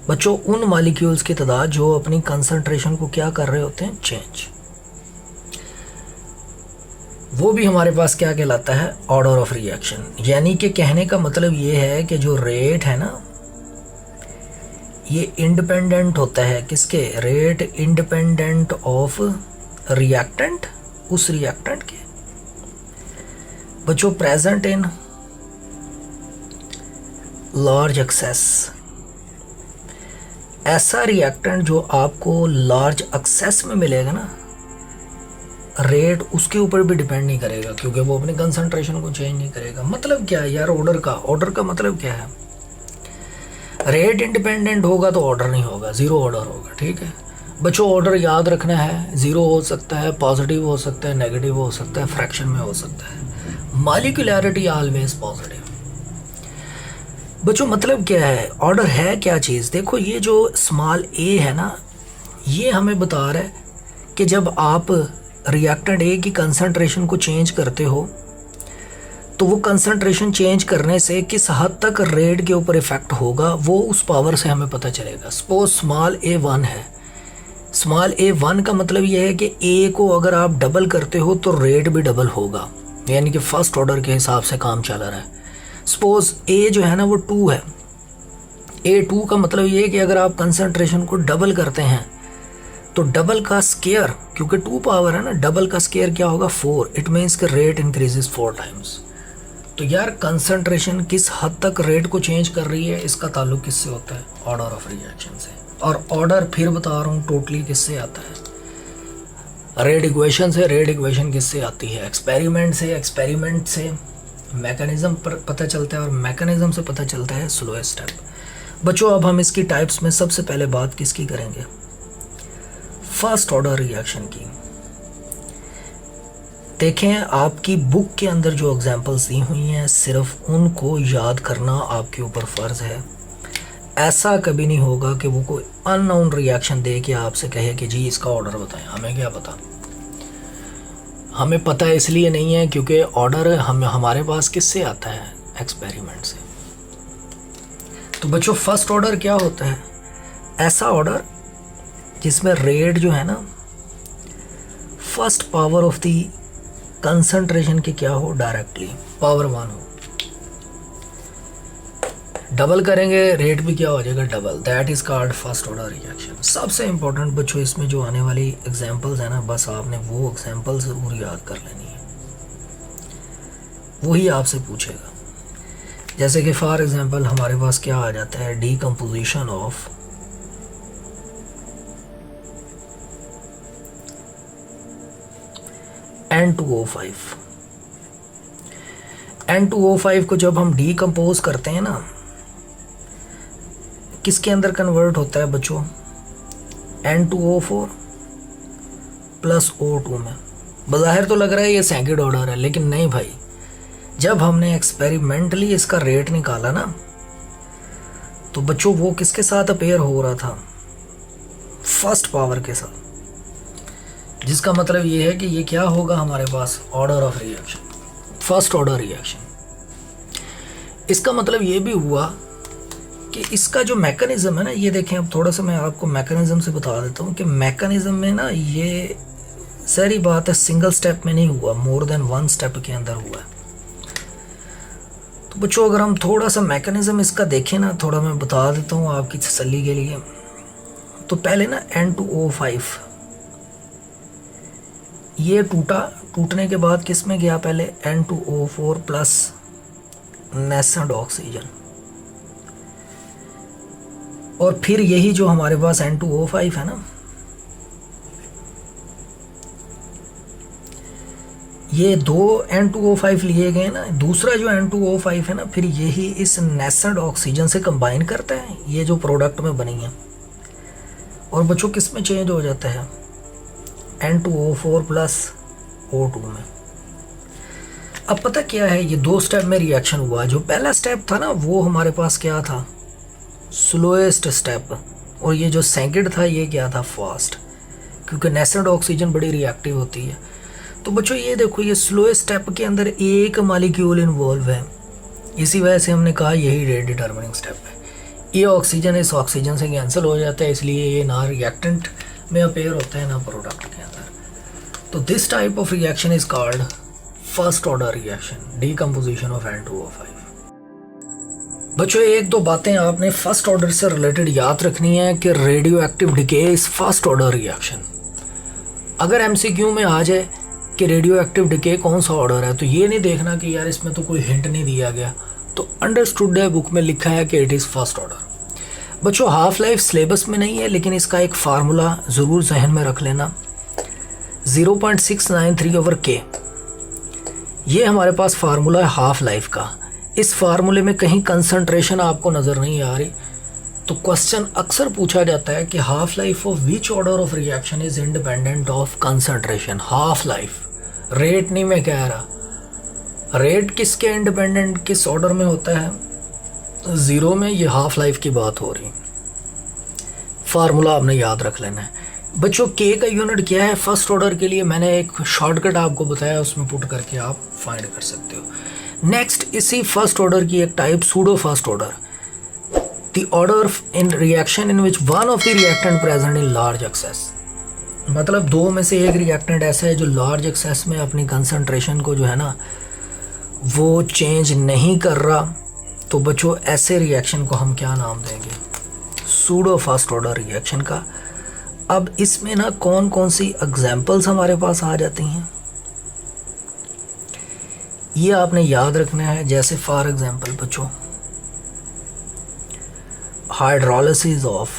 [SPEAKER 1] बच्चों उन मॉलिक्यूल्स की तादाद जो अपनी कंसंट्रेशन को क्या कर रहे होते हैं, चेंज। वो भी हमारे पास क्या कहलाता है, ऑर्डर ऑफ रिएक्शन। यानी कि कहने का मतलब ये है कि जो रेट है ना, ये इंडिपेंडेंट होता है किसके, रेट इंडिपेंडेंट ऑफ रिएक्टेंट, उस रिएक्टेंट के बच्चों प्रेजेंट इन लार्ज एक्सेस। ऐसा रिएक्टेंट जो आपको लार्ज एक्सेस में मिलेगा ना, रेट उसके ऊपर भी डिपेंड नहीं करेगा, क्योंकि वो अपनी कंसंट्रेशन को चेंज नहीं करेगा। मतलब क्या है यार, ऑर्डर का मतलब क्या है, रेट इंडिपेंडेंट होगा तो ऑर्डर नहीं होगा, ज़ीरो ऑर्डर होगा। ठीक है बच्चों, ऑर्डर याद रखना है, ज़ीरो हो सकता है, पॉजिटिव हो सकता है, नेगेटिव हो सकता है, फ्रैक्शन में हो सकता है, मॉलिक्यूलैरिटी ऑलवेज पॉजिटिव। बच्चों मतलब क्या है, ऑर्डर है क्या चीज़, देखो ये जो स्मॉल ए है ना, ये हमें बता रहा है कि जब आप रिएक्टेंट ए की कंसंट्रेशन को चेंज करते हो तो वो कंसंट्रेशन चेंज करने से किस हद तक रेट के ऊपर इफेक्ट होगा, वो उस पावर से हमें पता चलेगा। सपोज स्मॉल ए 1 है, स्मॉल ए 1 का मतलब ये है कि ए को अगर आप डबल करते हो तो रेट भी डबल होगा, यानी कि फर्स्ट ऑर्डर के हिसाब से काम चल रहा है। सपोज ए जो है ना वो 2 है, ए 2 का मतलब ये है कि अगर आप कंसंट्रेशन को डबल करते हैं तो डबल का स्केयर, क्योंकि 2 पावर है ना, डबल का स्केयर क्या होगा, 4, इट मीन्स कि रेट इंक्रीजेस 4 टाइम्स। तो यार कंसंट्रेशन किस हद तक रेट को चेंज कर रही है, इसका ताल्लुक किससे होता है, ऑर्डर ऑफ रिएक्शन से। और ऑर्डर फिर बता रहा हूँ टोटली किससे आता है, रेट इक्वेशन से। रेट इक्वेशन किससे आती है, एक्सपेरिमेंट से। एक्सपेरिमेंट से मैकेनिज्म पर पता चलता है, और मैकेनिज्म से पता चलता है स्लोएस्ट स्टेप। बच्चों अब हम इसकी टाइप्स में सबसे पहले बात किसकी करेंगे, फर्स्ट ऑर्डर रिएक्शन की। देखें आपकी बुक के अंदर जो एग्जांपल्स दी हुई हैं, सिर्फ उनको याद करना आपके ऊपर फ़र्ज़ है। ऐसा कभी नहीं होगा कि वो कोई अननोन रिएक्शन दे के आपसे कहे कि जी इसका ऑर्डर बताएं, हमें क्या पता। हमें पता इसलिए नहीं है क्योंकि ऑर्डर हमारे पास किससे आता है, एक्सपेरिमेंट से। तो बच्चों फर्स्ट ऑर्डर क्या होता है, ऐसा ऑर्डर जिसमें रेट जो है ना first power of the concentration की क्या हो, डायरेक्टली पावर 1 हो। डबल करेंगे रेट भी क्या हो जाएगा, double, that is called first order reaction. सबसे इंपॉर्टेंट बच्चों इसमें जो आने वाली एग्जांपल्स है ना, बस आपने वो एग्जांपल्स जरूर याद कर लेनी है, वही आपसे पूछेगा। जैसे कि फॉर एग्जांपल हमारे पास क्या आ जाता है, डीकम्पोजिशन ऑफ N2O5। N2O5 को जब हम डीकम्पोज करते हैं ना, किसके अंदर कन्वर्ट होता है बच्चों, N2O4 प्लस O2 में। बज़ाहिर तो लग रहा है ये सेकंड ऑर्डर है, लेकिन नहीं भाई, जब हमने एक्सपेरिमेंटली इसका रेट निकाला ना, तो बच्चों वो किसके साथ अपेयर हो रहा था, फर्स्ट पावर के साथ। जिसका मतलब ये है कि ये क्या होगा हमारे पास, order of reaction first order reaction. इसका मतलब ये भी हुआ कि इसका जो मैकेनिज्म है ना, ये देखें, अब थोड़ा सा मैं आपको मैकेनिज्म से बता देता हूँ कि मैकेनिज्म में ना ये सारी बात है सिंगल स्टेप में नहीं हुआ, मोर देन वन स्टेप के अंदर हुआ है। तो बच्चों अगर हम थोड़ा सा मैकेनिज्म इसका देखें ना, थोड़ा मैं बता देता हूँ आपकी तसल्ली के लिए। तो पहले ना N2O5 ये टूटने के बाद किस में गया, पहले N2O4 प्लस नेसेंट ऑक्सीजन, और फिर यही जो हमारे पास N2O5 है ना, ये दो N2O5 लिए गए ना, दूसरा जो N2O5 है ना, फिर यही इस नेसेंट ऑक्सीजन से कंबाइन करता है, ये जो प्रोडक्ट में बनी है, और बच्चों किस में चेंज हो जाता है, N2O4 प्लस O2 में। अब पता क्या है, ये दो स्टेप में रिएक्शन हुआ। जो पहला स्टेप था ना वो हमारे पास क्या था, स्लोएस्ट स्टेप, और ये जो सेकंड था ये क्या था, फास्ट, क्योंकि नेसेंट ऑक्सीजन बड़ी रिएक्टिव होती है। तो बच्चों ये देखो, ये स्लोएस्ट स्टेप के अंदर एक मॉलिक्यूल इन्वॉल्व है, इसी वजह से हमने कहा यही रेट डिटर्मिनिंग स्टेप है। ये ऑक्सीजन इस ऑक्सीजन से कैंसिल हो जाता है, इसलिए ये ना रिएक्टेंट में अपेयर होता है ना प्रोडक्ट के अंदर। तो this type of reaction is called first order reaction, decomposition of N2O5। बच्चों एक दो बातें आपने फर्स्ट ऑर्डर से रिलेटेड याद रखनी है कि radio active decay is first order reaction. अगर MCQ में आ जाए कि रेडियो एक्टिव डिके कौन सा ऑर्डर है, तो ये नहीं देखना कि यार इसमें तो कोई हिंट नहीं दिया गया, तो अंडरस्टूड है, बुक में लिखा है कि इट इज़ फर्स्ट ऑर्डर। बच्चों हाफ लाइफ सिलेबस में नहीं है, लेकिन इसका एक फार्मूला ज़रूर जहन में रख लेना, 0.693/K, ये हमारे पास फार्मूला है हाफ लाइफ का। इस फार्मूले में कहीं कंसंट्रेशन आपको नज़र नहीं आ रही, तो क्वेश्चन अक्सर पूछा जाता है कि half life of which order of reaction is independent of concentration. Half life, rate नहीं मैं कह रहा, रेट किसके इंडिपेंडेंट किस ऑर्डर में होता है, 0 में, ये हाफ लाइफ की बात हो रही। फार्मूला आपने याद रख लेना है। बच्चों K का यूनिट क्या है फर्स्ट ऑर्डर के लिए, मैंने एक शॉर्टकट आपको बताया, उसमें पुट करके आप फाइंड कर सकते हो। नेक्स्ट, इसी फर्स्ट ऑर्डर की एक type pseudo first order, the order in reaction in which one of the reactant present in large access. मतलब दो में से एक रिएक्टेंट ऐसा है जो लार्ज एक्सेस में अपनी कंसंट्रेशन को जो है ना वो चेंज नहीं कर रहा, तो बच्चों ऐसे रिएक्शन को हम क्या नाम देंगे, सूडो फर्स्ट ऑर्डर रिएक्शन का। अब इसमें ना कौन कौन सी एग्जाम्पल्स हमारे पास आ जाती हैं ये आपने याद रखना है। जैसे फॉर एग्जांपल बच्चों, हाइड्रोलिसिस ऑफ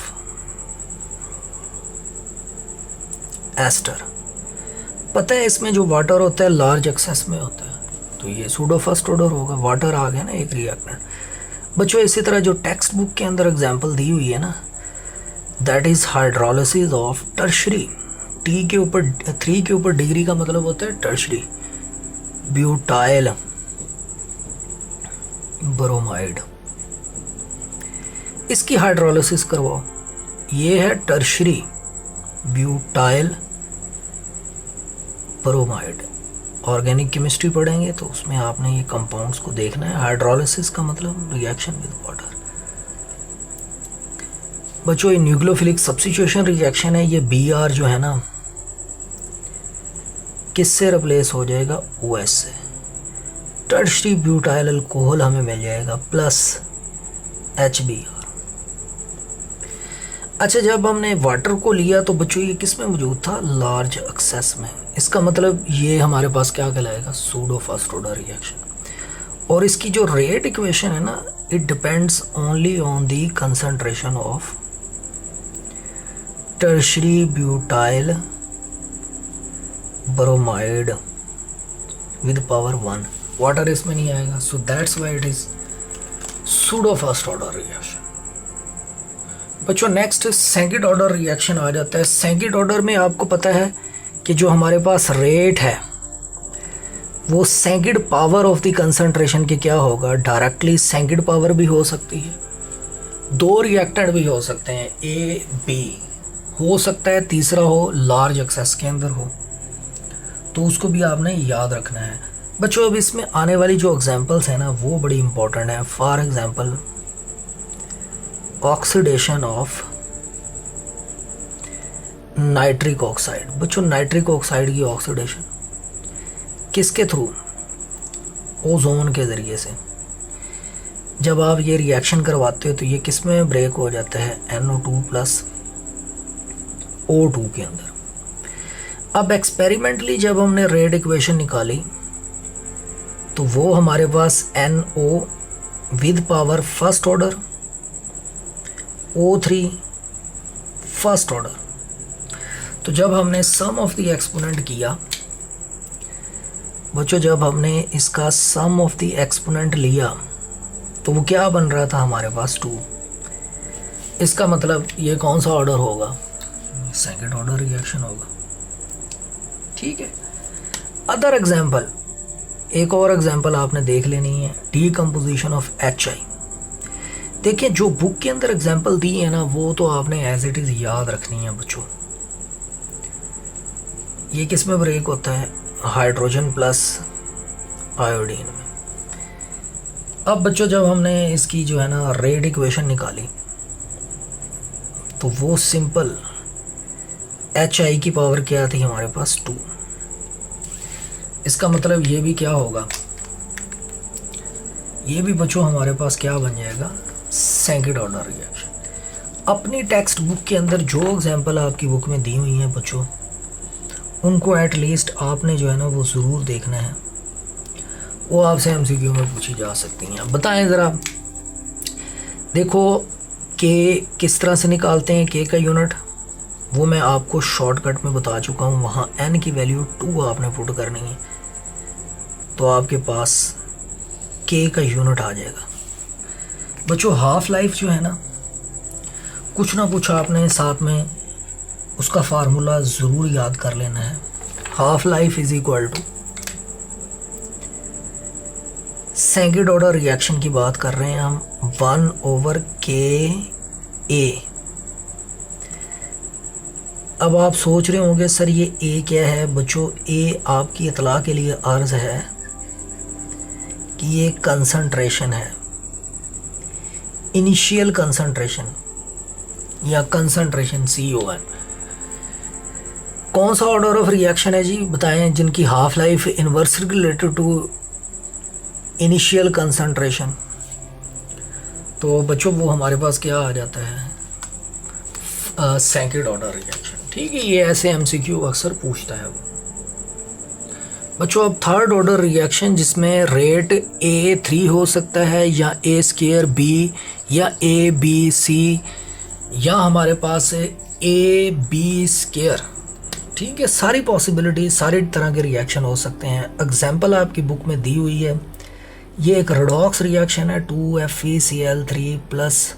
[SPEAKER 1] एस्टर, पता है इसमें जो वाटर होता है लार्ज एक्सेस में होता है, तो ये सूडो फर्स्ट ऑर्डर होगा, वाटर आ गया ना एक रिएक्टेंट। बच्चों इसी तरह जो टेक्स्ट बुक के अंदर एग्जांपल दी हुई है ना, that is hydrolysis of tertiary, T के ऊपर 3 के ऊपर डिग्री का मतलब होता है टर्शरी, ब्यूटाइल ब्रोमाइड, इसकी हाइड्रोलिसिस करवाओ, ये है tertiary butyl bromide. Organic chemistry पढ़ेंगे तो उसमें आपने ये कंपाउंड्स को देखना है। हाइड्रोलिसिस का मतलब रिएक्शन विद वाटर। बच्चों ये न्यूक्लियोफिलिक सब्स्टिट्यूशन रिएक्शन है, ये Br जो है ना किससे रिप्लेस हो जाएगा, OH से। टर्शरी ब्यूटाइल अल्कोहल हमें मिल जाएगा प्लस HBr। अच्छा, जब हमने वाटर को लिया तो बच्चों ये किस में मौजूद था, लार्ज एक्सेस में। इसका मतलब ये हमारे पास क्या कहलाएगा, सूडो फर्स्ट ऑर्डर रिएक्शन। और इसकी जो रेट इक्वेशन है ना, it depends only on the concentration of tertiary butyl bromide with power 1, water इसमें नहीं आएगा, so that's why it is pseudo first order reaction. बच्चों नेक्स्ट सेकंड ऑर्डर रिएक्शन आ जाता है। सेकंड ऑर्डर में आपको पता है कि जो हमारे पास रेट है वो second power of the concentration के क्या होगा, डायरेक्टली सेकंड पावर भी हो सकती है, दो रिएक्टेंट भी हो सकते हैं, A B हो सकता है, तीसरा हो लार्ज एक्सेस के अंदर हो, तो उसको भी आपने याद रखना है। बच्चों अब इसमें आने वाली जो एग्जांपल्स हैं ना वो बड़ी इंपॉर्टेंट है। For example oxidation of nitric oxide. बच्चों नाइट्रिक ऑक्साइड की ऑक्सीडेशन किसके थ्रू? ओजोन के ज़रिए से। जब आप ये रिएक्शन करवाते हो तो ये किस में ब्रेक हो जाता है? NO2 प्लस O2 के अंदर। अब एक्सपेरिमेंटली जब हमने रेट इक्वेशन निकाली तो वो हमारे पास NO with power first order, O3 first order. तो जब हमने सम ऑफ द एक्सपोनेंट किया बच्चों, जब हमने इसका सम ऑफ द एक्सपोनेंट लिया तो वो क्या बन रहा था हमारे पास? 2। इसका मतलब ये कौन सा ऑर्डर होगा? सेकंड ऑर्डर रिएक्शन होगा। ठीक है। अदर एग्जांपल, एक और एग्जांपल आपने देख लेनी है, डीकम्पोजिशन ऑफ HI। देखिए जो बुक के अंदर एग्जांपल दी है ना वो तो आपने एज इट इज़ याद रखनी है बच्चों। ये किस में ब्रेक होता है? हाइड्रोजन प्लस आयोडीन में। अब बच्चों जब हमने इसकी जो है ना रेट इक्वेशन निकाली तो वो सिंपल HI की पावर क्या थी हमारे पास? 2। इसका मतलब ये भी क्या होगा? ये भी बच्चों हमारे पास क्या बन जाएगा? Second order reaction. अपनी टेक्स्ट बुक के अंदर जो एग्जांपल आपकी बुक में दी हुई हैं बच्चों, उनको एटलीस्ट आपने जो है ना वो ज़रूर देखना है। वो आपसे MCQ में पूछी जा सकती हैं। बताएं ज़रा, देखो के किस तरह से निकालते हैं के का यूनिट, वो मैं आपको शॉर्टकट में बता चुका हूँ। वहाँ n की वैल्यू 2 आपने पुट करनी है तो आपके पास के का यूनिट आ जाएगा। बच्चों हाफ लाइफ जो है ना, कुछ ना कुछ आपने साथ में उसका फार्मूला ज़रूर याद कर लेना है। Half life is equal to, second order reaction की बात कर रहे हैं हम, 1/KA। अब आप सोच रहे होंगे सर ये A क्या है? बच्चों A आपकी इतला के लिए अर्ज है कि ये कंसंट्रेशन है, इनिशियल कंसंट्रेशन या कंसंट्रेशन CON। कौन सा ऑर्डर ऑफ रिएक्शन है जी बताएं जिनकी half life inversely related to initial concentration? तो बच्चों वो हमारे पास क्या आ जाता है? Second order reaction. ठीक है, ये ऐसे MCQ अक्सर पूछता है वो। बच्चों अब थर्ड ऑर्डर रिएक्शन जिसमें रेट A3 हो सकता है या A²B या ABC या हमारे पास AB²। ठीक है, सारी पॉसिबिलिटी, सारी तरह के रिएक्शन हो सकते हैं। एग्जाम्पल आपकी बुक में दी हुई है। ये एक रेडॉक्स रिएक्शन है, 2FeCl3 प्लस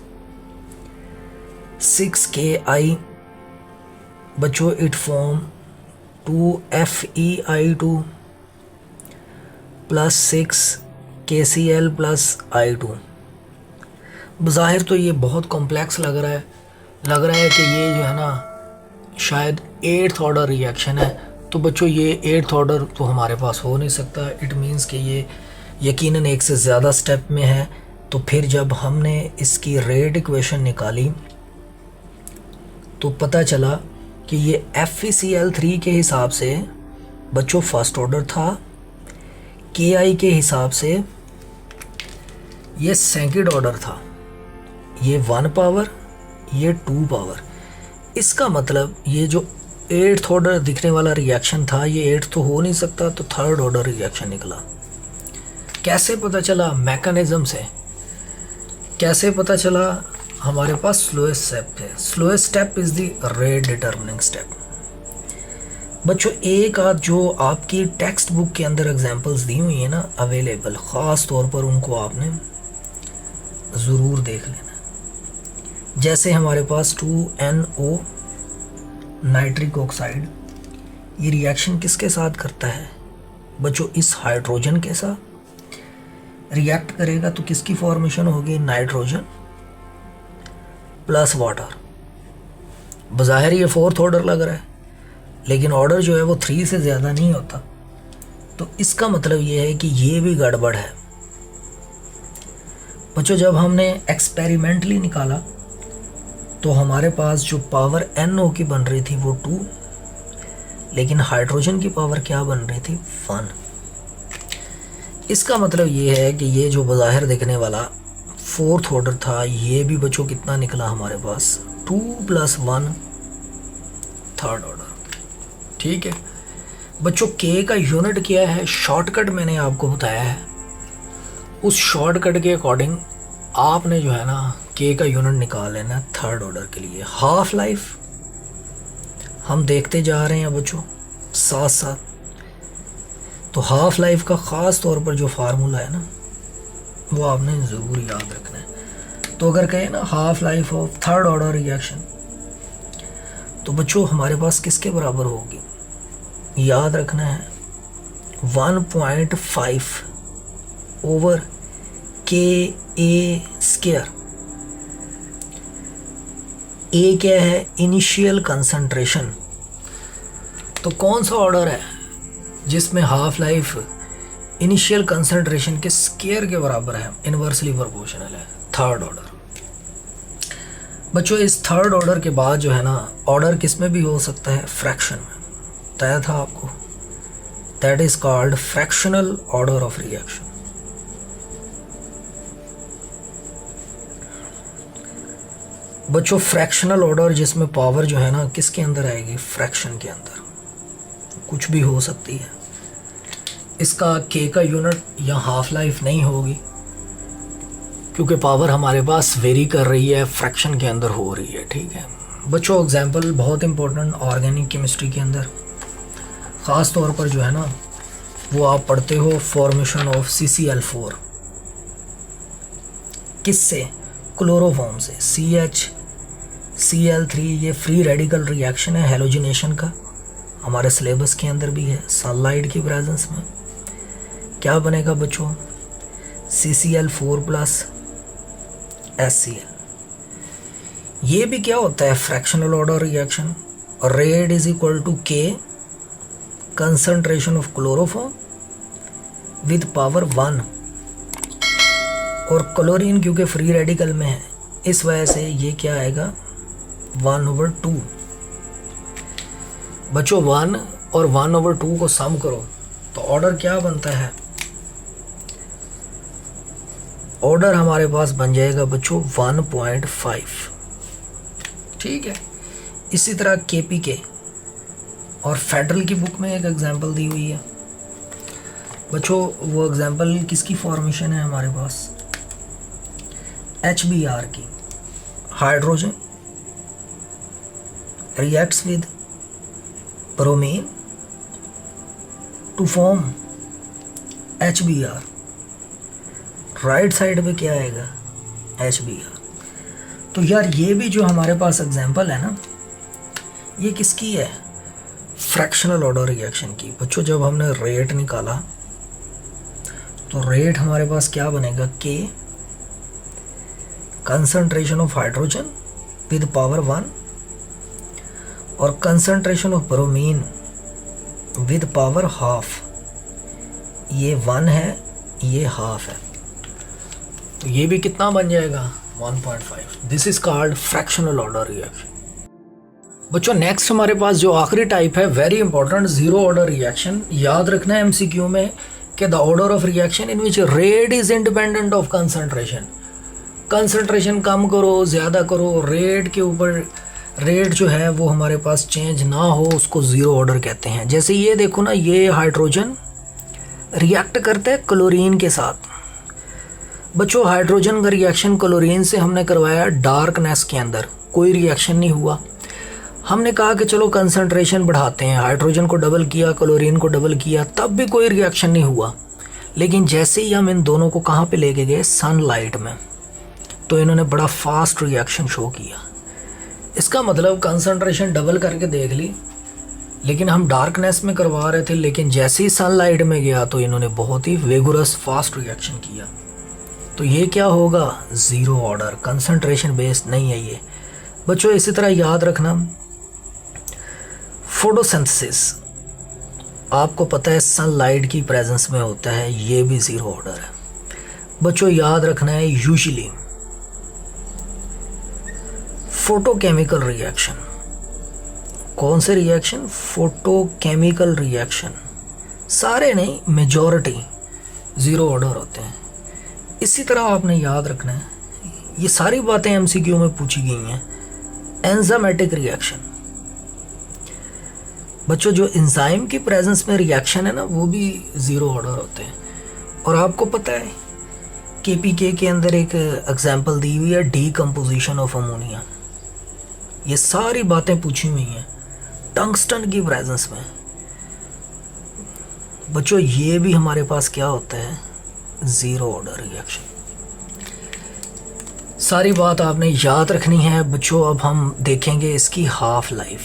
[SPEAKER 1] 6Ki। बच्चों it form 2FeI2 plus 6KCl plus I2। बज़ाहिर तो ये बहुत कॉम्प्लेक्स लग रहा है कि ये जो है ना शायद 8th ऑर्डर रिएक्शन है। तो बच्चों ये 8th ऑर्डर तो हमारे पास हो नहीं सकता। इट मीन्स कि ये यकीनन एक से ज़्यादा स्टेप में है। तो फिर जब हमने इसकी रेट इक्वेशन निकाली तो पता चला कि ये FeCl3 के हिसाब से बच्चों फर्स्ट ऑर्डर था, Ki के हिसाब से ये सेकंड ऑर्डर था। ये 1 पावर, ये 2 पावर। इसका मतलब ये जो 8th ऑर्डर दिखने वाला रिएक्शन था ये 8th तो हो नहीं सकता, तो थर्ड ऑर्डर रिएक्शन निकला। कैसे पता चला? मैकेनिज्म से। कैसे पता चला? हमारे पास स्लोएस्ट स्टेप है। Slowest step is the rate determining step. बच्चों एक आध जो आपकी टेक्स्ट बुक के अंदर एग्जांपल्स दी हुई है ना अवेलेबल, ख़ास तौर पर उनको आपने ज़रूर देख लेना। जैसे हमारे पास 2NO नाइट्रिक ऑक्साइड, ये रिएक्शन किसके साथ करता है बच्चों? इस हाइड्रोजन के साथ रिएक्ट करेगा तो किसकी फॉर्मेशन होगी? Nitrogen plus water. बज़ाहिर ये 4th ऑर्डर लग रहा है, लेकिन ऑर्डर जो है वो 3 से ज़्यादा नहीं होता। तो इसका मतलब ये है कि ये भी गड़बड़ है। बच्चों जब हमने एक्सपेरिमेंटली निकाला तो हमारे पास जो पावर NO की बन रही थी वो 2, लेकिन हाइड्रोजन की पावर क्या बन रही थी 1। इसका मतलब ये है कि ये जो बाहर दिखने वाला 4th ऑर्डर था, ये भी बच्चों कितना निकला हमारे पास 2 + 1 3rd ऑर्डर। ठीक है बच्चों, K का यूनिट क्या है, शॉर्टकट मैंने आपको बताया है। उस शॉर्टकट के अकॉर्डिंग आपने जो है ना K का यूनिट निकाल लेना है 3rd ऑर्डर के लिए। हाफ लाइफ हम देखते जा रहे हैं बच्चों साथ साथ, तो हाफ लाइफ का ख़ास तौर पर जो फार्मूला है ना वो आपने ज़रूर याद रखना है। तो अगर कहें ना half life of 3rd order reaction, तो बच्चों हमारे पास किसके बराबर होगी, याद रखना है 1.5 ओवर Ka²। A क्या है, इनिशियल कंसंट्रेशन। तो कौन सा ऑर्डर है जिसमें हाफ लाइफ इनिशियल कंसंट्रेशन के स्क्वायर के बराबर है, इनवर्सली प्रोपोर्शनल है, 3rd ऑर्डर। बच्चों इस 3rd ऑर्डर के बाद जो है ना ऑर्डर किस में भी हो सकता है, फ्रैक्शन में। बताया था आपको, that is called fractional order of reaction. बच्चों फ्रैक्शनल ऑर्डर जिसमें पावर जो है ना किसके अंदर आएगी, फ्रैक्शन के अंदर, कुछ भी हो सकती है। इसका K का यूनिट या हाफ लाइफ नहीं होगी, क्योंकि पावर हमारे पास वेरी कर रही है, फ्रैक्शन के अंदर हो रही है। ठीक है बच्चों, एग्जांपल बहुत इंपॉर्टेंट ऑर्गेनिक केमिस्ट्री के अंदर ख़ास तौर पर जो है ना वो आप पढ़ते हो फॉर्मेशन ऑफ CCl4। किससे, क्लोरोफॉर्म से। CH Cl3 ये फ्री रेडिकल रिएक्शन है हेलोजिनेशन का, हमारे सिलेबस के अंदर भी है। सनलाइट की प्रेजेंस में क्या बनेगा बच्चों, CCl4 + HCl। ये भी क्या होता है, fractional order reaction. Rate is equal to K concentration of chloroform with power 1, और क्लोरीन क्योंकि फ्री रेडिकल में है इस वजह से ये क्या आएगा 1/2। बच्चों 1 और 1/2 को सम करो तो ऑर्डर क्या बनता है, ऑर्डर हमारे पास बन जाएगा बच्चों 1.5। ठीक है, इसी तरह KPK और फेडरल की बुक में एक एग्जांपल दी हुई है बच्चों। वो एग्जांपल किसकी फॉर्मेशन है हमारे पास, HBr की। Hydrogen reacts with bromine to form HBr। Right side पे क्या आएगा, HBr। तो यार ये भी जो हमारे पास एग्जांपल है ना ये किसकी है, फ्रैक्शनल ऑर्डर रिएक्शन की। बच्चों जब हमने रेट निकाला तो रेट हमारे पास क्या बनेगा, K concentration of hydrogen with power 1 और concentration of bromine with power half. ये 1 है, ये हाफ है, तो ये भी कितना बन जाएगा 1.5। This is called fractional order reaction. बच्चों नेक्स्ट हमारे पास जो आखिरी टाइप है, very important, zero order reaction. याद रखना है MCQ में कि the order of reaction in which rate is independent of concentration. Concentration कम करो ज़्यादा करो, रेट के ऊपर रेट जो है वो हमारे पास चेंज ना हो, उसको ज़ीरो ऑर्डर कहते हैं। जैसे ये देखो ना, ये हाइड्रोजन रिएक्ट करते हैं क्लोरीन के साथ। बच्चों हाइड्रोजन का रिएक्शन क्लोरीन से हमने करवाया डार्कनेस के अंदर, कोई रिएक्शन नहीं हुआ। हमने कहा कि चलो कंसंट्रेशन बढ़ाते हैं, हाइड्रोजन को डबल किया, क्लोरीन को डबल किया, तब भी कोई रिएक्शन नहीं हुआ। लेकिन जैसे ही हम इन दोनों को कहाँ पे लेके गए, सनलाइट में, तो इन्होंने बड़ा फास्ट रिएक्शन शो किया। इसका मतलब कंसंट्रेशन डबल करके देख ली, लेकिन हम डार्कनेस में करवा रहे थे, लेकिन जैसे ही सनलाइट में गया तो इन्होंने बहुत ही वेगुरस फास्ट रिएक्शन किया। तो ये क्या होगा, ज़ीरो ऑर्डर, कंसंट्रेशन बेस्ड नहीं है ये। बच्चों इसी तरह याद रखना, फोटोसिंथेसिस, आपको पता है सनलाइट की प्रेजेंस में होता है, ये भी ज़ीरो ऑर्डर है। बच्चों याद रखना है, यूजुअली फोटोकेमिकल रिएक्शन, कौन से रिएक्शन? फोटोकेमिकल रिएक्शन, सारे नहीं, मेजॉरिटी ज़ीरो ऑर्डर होते हैं। इसी तरह आपने याद रखना है, ये सारी बातें एमसीक्यू में पूछी गई हैं। एंजाइमेटिक रिएक्शन, बच्चों जो एंजाइम की प्रेजेंस में रिएक्शन है ना, वो भी ज़ीरो ऑर्डर होते हैं। और आपको पता है केपीके के अंदर एक एग्जांपल दी हुई है, डीकम्पोजिशन ऑफ अमोनिया। ये सारी बातें पूछी हुई हैं टंगस्टन की प्रेजेंस में। बच्चों ये भी हमारे पास क्या होता है? Zero order reaction. सारी बात आपने याद रखनी है बच्चों। अब हम देखेंगे इसकी हाफ लाइफ।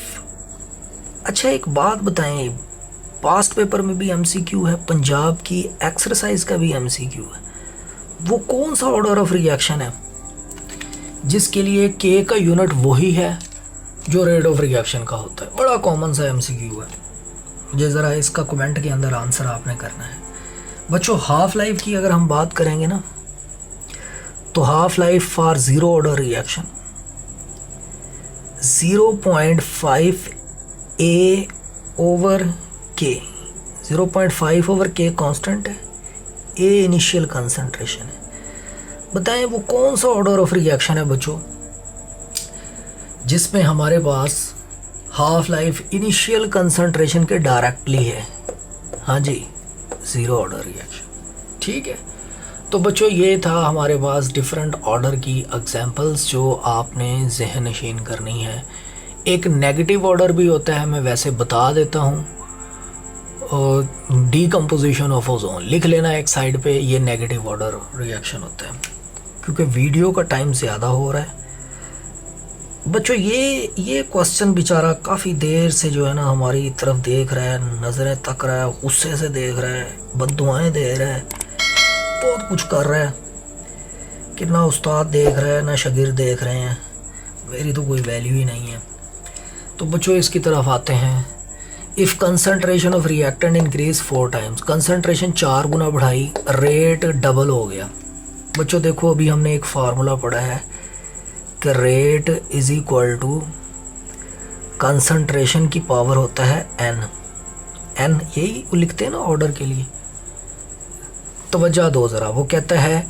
[SPEAKER 1] अच्छा एक बात बताएं, पास्ट पेपर में भी एमसीक्यू है, पंजाब की एक्सरसाइज का भी एमसीक्यू है। वो कौन सा ऑर्डर ऑफ रिएक्शन है जिसके लिए के का यूनिट वही है जो रेट ऑफ रिएक्शन का होता है? बड़ा कॉमन सा एमसीक्यू है, मुझे ज़रा इसका कमेंट के अंदर आंसर आपने करना है। बच्चों हाफ लाइफ की अगर हम बात करेंगे ना, तो half life for zero order reaction 0.5 A over K, 0.5 over K constant है, A इनिशियल कंसंट्रेशन है। बताएं वो कौन सा ऑर्डर ऑफ रिएक्शन है बच्चों जिसमें हमारे पास हाफ लाइफ इनिशियल कंसंट्रेशन के डायरेक्टली है? हाँ जी, ज़ीरो ऑर्डर रिएक्शन। ठीक है, तो बच्चों ये था हमारे पास डिफरेंट ऑर्डर की एग्जांपल्स जो आपने जहन नशीन करनी है। एक नेगेटिव ऑर्डर भी होता है, मैं वैसे बता देता हूँ, डीकम्पोजिशन ऑफ ओजोन लिख लेना एक साइड पे, ये नेगेटिव ऑर्डर रिएक्शन होता है। क्योंकि वीडियो का टाइम ज़्यादा हो रहा है बच्चों, ये क्वेश्चन बेचारा काफ़ी देर से जो है ना हमारी तरफ देख रहा है, नज़रें तक रहा है, गुस्से से देख रहा है, बद्दुआएं दे रहा है, बहुत कुछ कर रहा है कि ना उस्ताद देख रहा है ना शागिर्द देख रहे हैं, मेरी तो कोई वैल्यू ही नहीं है। तो बच्चों इसकी तरफ आते हैं। If concentration of reactant increase 4 times, concentration 4 गुना बढ़ाई, रेट डबल हो गया। बच्चों देखो अभी हमने एक फार्मूला पढ़ा है कि rate is equal to concentration की पावर होता है n, यही लिखते हैं ना ऑर्डर के लिए। तवज्जो दो ज़रा, वो कहता है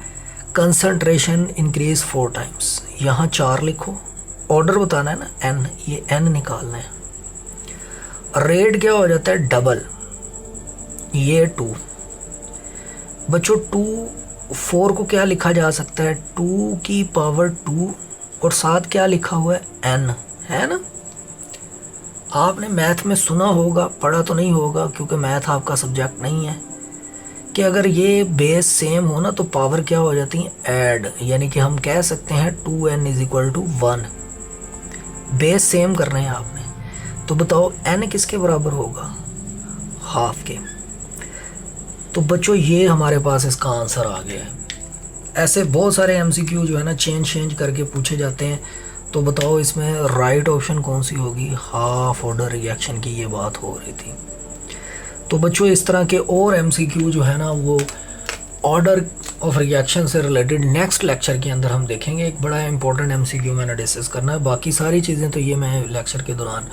[SPEAKER 1] कंसंट्रेशन इंक्रीज 4 टाइम्स, यहाँ 4 लिखो, ऑर्डर बताना है ना n, ये n निकालना है। रेट क्या हो जाता है? डबल, ये 2। बच्चों 4 को क्या लिखा जा सकता है? 2 की पावर 2 और साथ क्या लिखा हुआ है? n, है ना? आपने मैथ में सुना होगा, पढ़ा तो नहीं होगा क्योंकि मैथ आपका सब्जेक्ट नहीं है, कि अगर ये बेस सेम हो ना तो पावर क्या हो जाती है? ऐड, यानी कि हम कह सकते हैं 2n is equal to 1। Base same कर रहे हैं आपने, तो बताओ n किसके बराबर होगा? हाफ के। तो बच्चों ये हमारे पास इसका आंसर आ गया है। ऐसे बहुत सारे एमसीक्यू जो है ना चेंज करके पूछे जाते हैं। तो बताओ इसमें राइट ऑप्शन कौन सी होगी? हाफ ऑर्डर रिएक्शन की ये बात हो रही थी। तो बच्चों इस तरह के और एमसीक्यू जो है ना वो ऑर्डर ऑफ रिएक्शन से रिलेटेड नेक्स्ट लेक्चर के अंदर हम देखेंगे। एक बड़ा इंपॉर्टेंट एमसीक्यू मैंने डिस्कस करना है, बाकी सारी चीज़ें तो ये मैं लेक्चर के दौरान।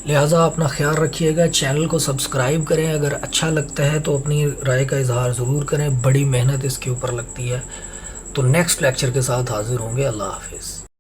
[SPEAKER 1] लिहाजा अपना ख्याल रखिएगा, चैनल को सब्सक्राइब करें, अगर अच्छा लगता है तो अपनी राय का इजहार ज़रूर करें, बड़ी मेहनत इसके ऊपर लगती है। तो नेक्स्ट लेक्चर के साथ हाजिर होंगे। अल्लाह हाफिज़।